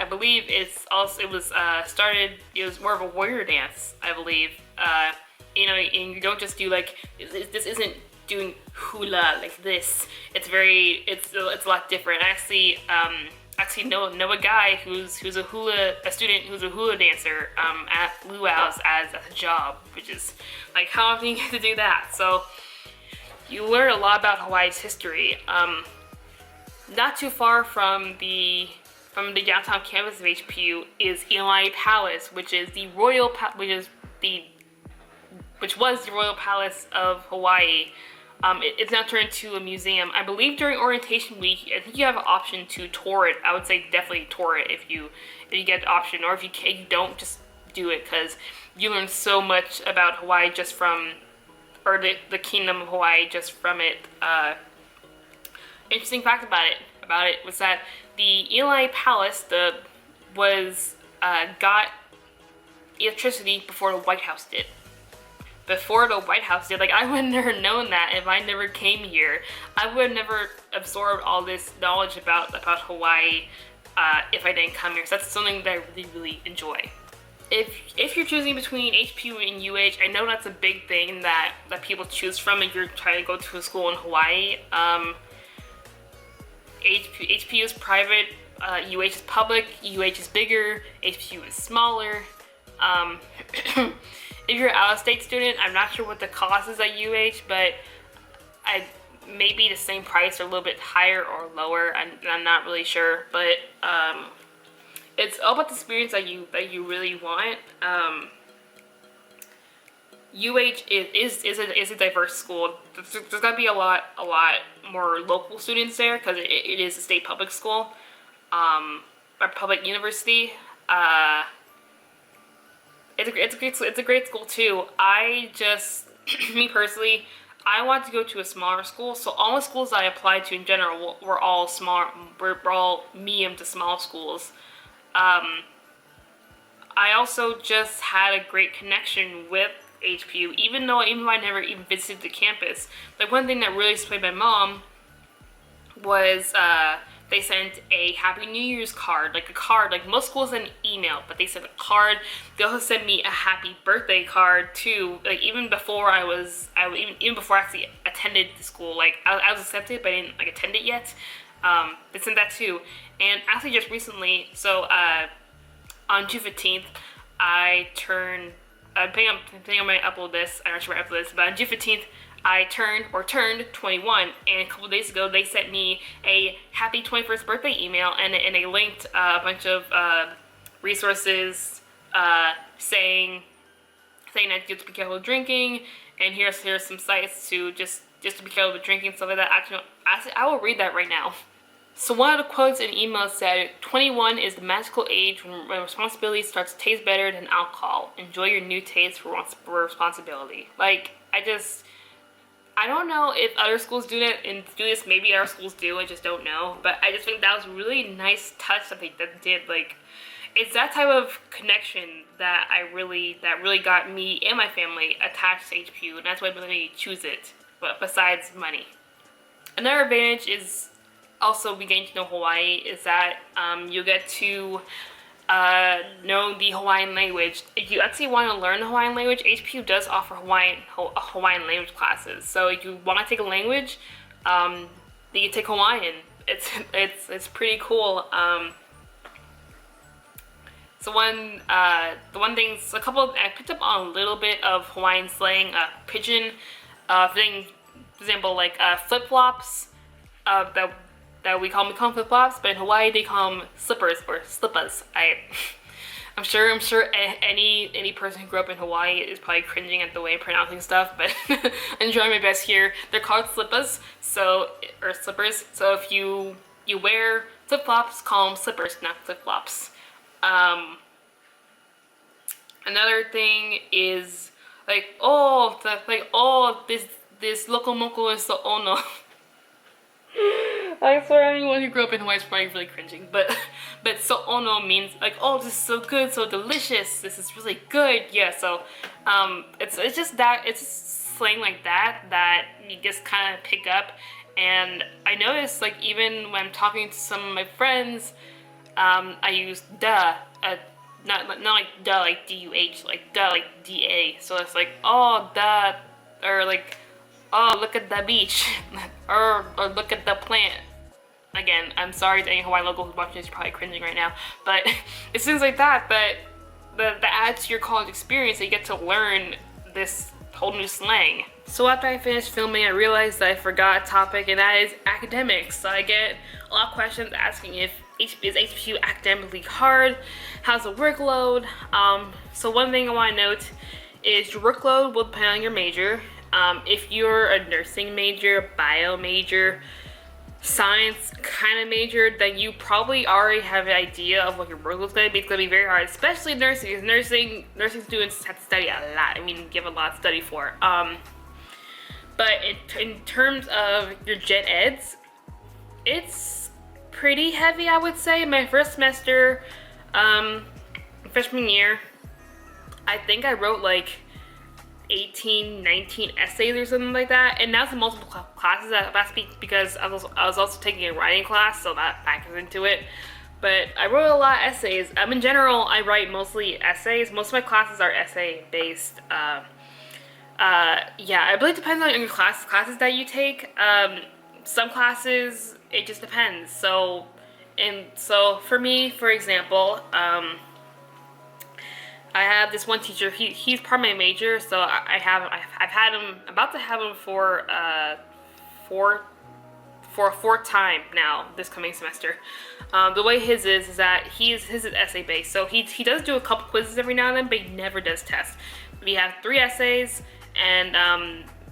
believe it was more of a warrior dance, I believe. You know, and you don't just do like, this isn't doing hula like this. It's a lot different. I actually know a guy who's a student who's a hula dancer at Luau's as a job, which is like, how often you get to do that? So you learn a lot about Hawaii's history. Not too far from the downtown campus of HPU is Ilani Palace, which was the royal palace of Hawaii. It's now turned into a museum. I believe during orientation week, I think you have an option to tour it. I would say definitely tour it if you get the option, or if you don't, just do it, because you learn so much about Hawaii just from, or the Kingdom of Hawaii just from it. Interesting fact about it was that the Ilani Palace got electricity before the White House did. Before the White House did. Like, I would have never known that if I never came here. I would have never absorbed all this knowledge about Hawaii if I didn't come here. So that's something that I really, really enjoy. If you're choosing between HPU and UH, I know that's a big thing that people choose from if you're trying to go to a school in Hawaii. HPU is private, UH is public, UH is bigger, HPU is smaller. If you're an out-of-state student, I'm not sure what the cost is at UH, but maybe the same price or a little bit higher or lower. I'm not really sure, but it's all about the experience that you really want. UH is a diverse school. There's gonna be a lot more local students there because it is a state public school, or public university. It's a great school too. Me personally, I want to go to a smaller school. So all the schools I applied to in general were all small. Were all medium to small schools. I also just had a great connection with HPU, even though I never even visited the campus. Like, one thing that really swayed my mom was they sent a Happy New Year's card, like a card, like most schools send an email, but they sent a card. They also sent me a happy birthday card too, like even before even before I actually attended the school. Like I was accepted, but I didn't like attend it yet. They sent that too. And actually just recently, so on June 15th, I turned, depending on when I upload this, I'm not sure when I upload this, but on June 15th, I turned 21, and a couple of days ago they sent me a happy 21st birthday email, and they linked a bunch of resources saying that you have to be careful with drinking, and here's some sites to just to be careful with drinking, stuff like that. Actually, I will read that right now. So one of the quotes in the email said, 21 is the magical age when responsibility starts to taste better than alcohol. Enjoy your new taste for responsibility. Like, I don't know if other schools do that and do this. Maybe our schools do. I just don't know. But I just think that was a really nice touch that they did. Like, it's that type of connection that really got me and my family attached to HPU, and that's why made me choose it. But besides money, another advantage is also getting to know Hawaii is that you get to know the Hawaiian language. If you actually want to learn the Hawaiian language, HPU does offer Hawaiian language classes. So if you want to take a language, you can take Hawaiian. It's pretty cool. So I picked up on a little bit of Hawaiian slang, pigeon, thing, for example, like flip flops, that we call them flip flops, but in Hawaii they call them slippers or slippas. I'm sure any person who grew up in Hawaii is probably cringing at the way I'm pronouncing stuff, but I'm trying my best here. They're called slippas, or slippers. So if you wear flip flops, call them slippers, not flip flops. Another thing is this loco moco is so ono. I swear anyone who grew up in Hawaii is probably really cringing, but so ono means like, oh, this is so good, so delicious, this is really good. Yeah, so it's just slang like that you just kind of pick up. And I noticed, like, even when I'm talking to some of my friends, I use duh, not like duh like D-U-H, like duh like D-A. So it's like, oh, duh, or like, oh, look at the beach, or look at the plant. Again, I'm sorry to any Hawaiian local who's watching this, you're probably cringing right now, but it's things like that that adds to your college experience, that you get to learn this whole new slang. So after I finished filming, I realized that I forgot a topic, and that is academics. So I get a lot of questions asking is HPU academically hard? How's the workload? So one thing I want to note is your workload will depend on your major. If you're a nursing major, bio major, science kind of major, then you probably already have an idea of what your workload's going to be. It's going to be very hard, especially nursing, because nursing students have to study a lot. I mean, you have a lot to study for. But in terms of your gen eds, it's pretty heavy, I would say. My first semester, freshman year, I think I wrote like 18, 19 essays or something like that, and that's multiple classes. That's because I was also taking a writing class, so that factors into it. But I wrote a lot of essays. In general, I write mostly essays. Most of my classes are essay based. Yeah, it really depends on your classes that you take. Some classes, it just depends. So for me, for example, I have this one teacher. He's part of my major, so I've had him. I'm about to have him for a fourth time now this coming semester. The way his is that his is essay based. So he does do a couple quizzes every now and then, but he never does tests. We have 3 essays, and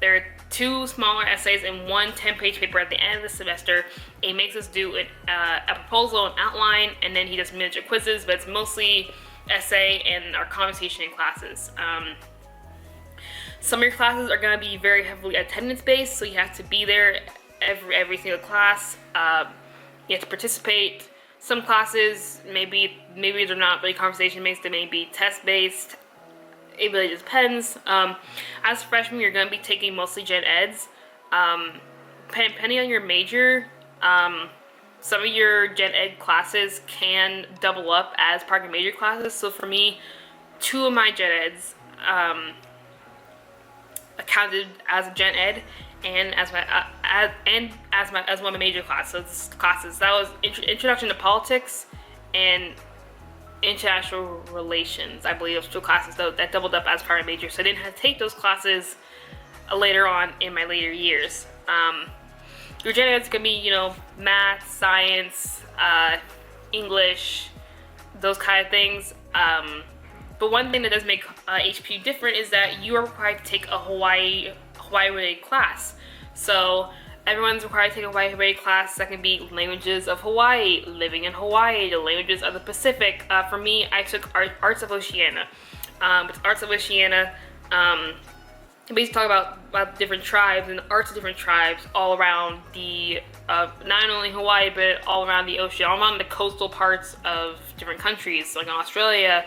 there are 2 smaller essays and 1 10-page paper at the end of the semester. He makes us do a proposal, an outline, and then he does miniature quizzes, but it's mostly essay and our conversation in classes. Some of your classes are going to be very heavily attendance based, so you have to be there every single class. You have to participate. Some classes maybe they're not really conversation based, they may be test based. it really just depends. As a freshman, you're going to be taking mostly gen eds. Depending on your major, some of your gen ed classes can double up as part of your major classes. So for me, 2 of my gen eds accounted as a gen ed and as one of my major classes. That was Introduction to Politics and International Relations. I believe those 2 classes that doubled up as part of my major. So I didn't have to take those classes later on in my later years. Your gen ed's gonna be, you know, math, science, English, those kind of things. But one thing that does make HPU different is that you are required to take a Hawaii-related class. So everyone's required to take a Hawaii-related class that can be languages of Hawaii, living in Hawaii, the languages of the Pacific. For me, I took Arts of Oceania. Arts of Oceania, basically talk about different tribes and the arts of different tribes all around the, not only Hawaii, but all around the ocean, all around the coastal parts of different countries, like in Australia,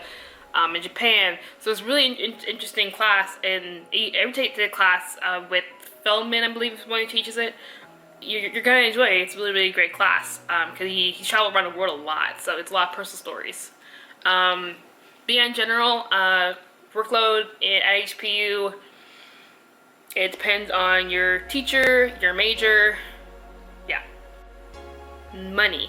in Japan. So it's really interesting class, and every take the class with Feldman, I believe is one who teaches it, you're gonna enjoy it. It's a really, really great class, because he traveled around the world a lot, so it's a lot of personal stories. But yeah, in general, workload at HPU, it depends on your teacher, your major, yeah. Money.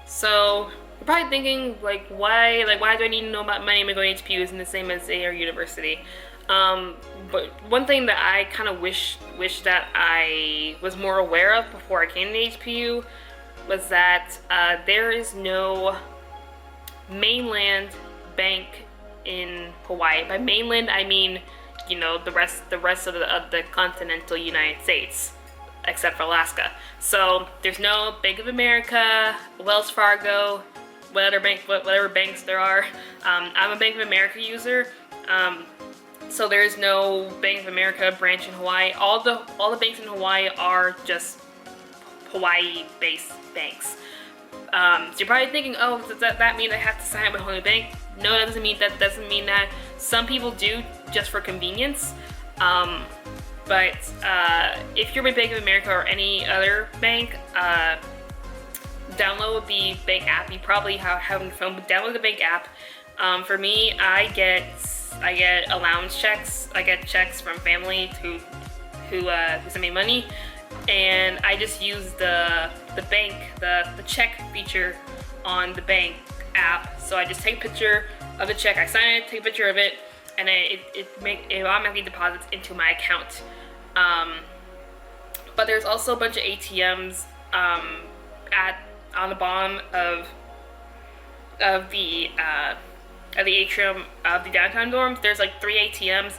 So you're probably thinking, like, why do I need to know about money when going to HPU? Isn't the same as a university? But one thing that I kind of wish that I was more aware of before I came to HPU was that there is no mainland bank in Hawaii. By mainland, I mean, you know, the rest of the continental United States, except for Alaska. So there's no Bank of America, Wells Fargo, whatever banks there are. I'm a Bank of America user, so there's no Bank of America branch in Hawaii. All the banks in Hawaii are just Hawaii-based banks. So you're probably thinking, oh, does that mean I have to sign up with a whole new bank? No, that doesn't mean that. Some people do just for convenience. But if you're with Bank of America or any other bank, download the bank app. You probably have on your phone, but download the bank app. For me, I get allowance checks. I get checks from family who send me money, and I just use the check feature on the bank app. So I just take a picture of the check, I sign it, take a picture of it, and it automatically deposits into my account. But there's also a bunch of ATMs on the bottom of the atrium of the downtown dorms. There's like 3 ATMs.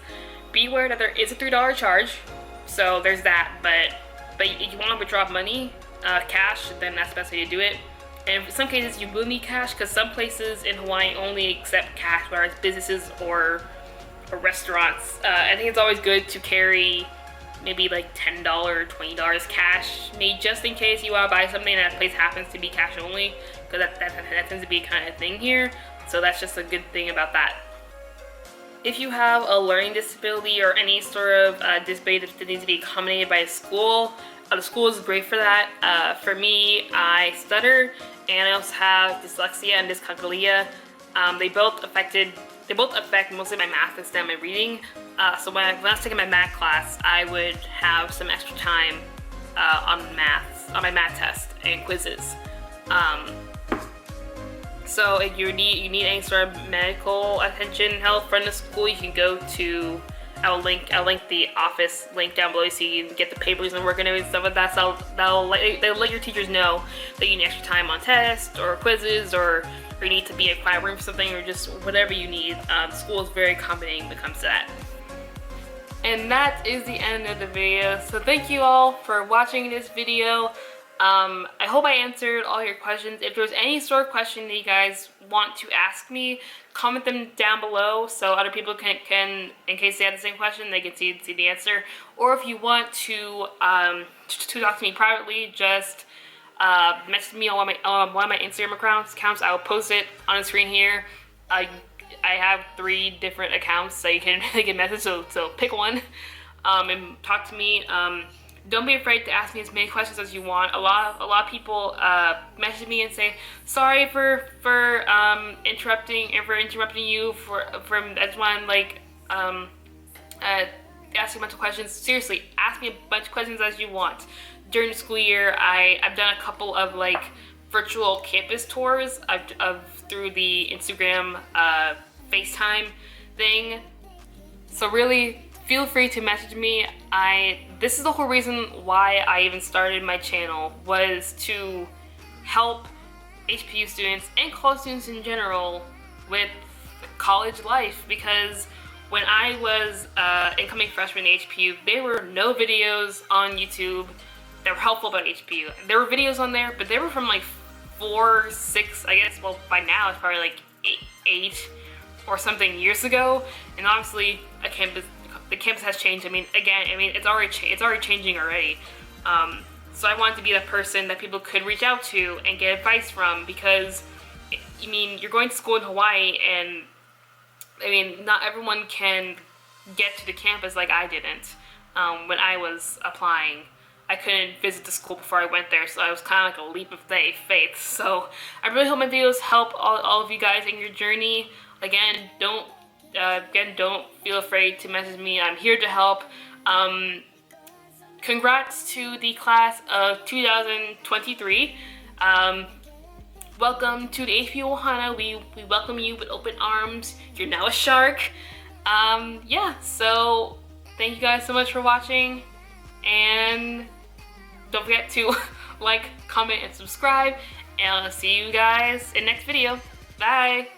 Beware that there is a $3 charge, so there's that. But if you want to withdraw money, cash, then that's the best way to do it. And in some cases, you will need cash, because some places in Hawaii only accept cash, whether it's businesses or restaurants. I think it's always good to carry maybe like $10 or $20 cash, maybe just in case you want to buy something and that place happens to be cash only, because that tends to be kind of thing here. So that's just a good thing about that. If you have a learning disability or any sort of disability that needs to be accommodated by a school, the school is great for that. For me, I stutter, and I also have dyslexia and dyscalculia. They both affect mostly my math instead of my reading. So when I was taking my math class, I would have some extra time on my math test and quizzes. So if you need any sort of medical attention and help from the school, you can go to, I'll link the office link down below so you can get the papers and working and stuff like that. So they'll let your teachers know that you need extra time on tests or quizzes, or you need to be in a quiet room for something, or just whatever you need. The school is very accommodating when it comes to that. And that is the end of the video. So thank you all for watching this video. I hope I answered all your questions. If there's any sort of question that you guys want to ask me, comment them down below so other people can in case they have the same question, they can see the answer. Or if you want to talk to me privately, just message me on one of my Instagram accounts. I will post it on the screen here. I have 3 different accounts that you can message, so pick one and talk to me. Don't be afraid to ask me as many questions as you want. A lot of people message me and say, sorry for interrupting you from I just want to like ask you a bunch of questions. Seriously, ask me a bunch of questions as you want. During the school year, I've done a couple of like virtual campus tours of through the Instagram FaceTime thing. So really, feel free to message me. This is the whole reason why I even started my channel, was to help HPU students and college students in general with college life, because when I was incoming freshman in HPU, there were no videos on YouTube that were helpful about HPU. There were videos on there, but they were from like 4, 6, I guess, well by now it's probably like 8 or something years ago, and obviously the campus has changed. I mean, it's already changing already. So I wanted to be the person that people could reach out to and get advice from, because I mean, you're going to school in Hawaii, and I mean, not everyone can get to the campus like I didn't. When I was applying, I couldn't visit the school before I went there, so I was kind of like a leap of faith. So I really hope my videos help all of you guys in your journey. Again, don't feel afraid to message me. I'm here to help. Congrats to the class of 2023. Welcome to the HPU Ohana. We welcome you with open arms. You're now a shark. Yeah, so thank you guys so much for watching, and don't forget to like, comment, and subscribe, and I'll see you guys in the next video. Bye!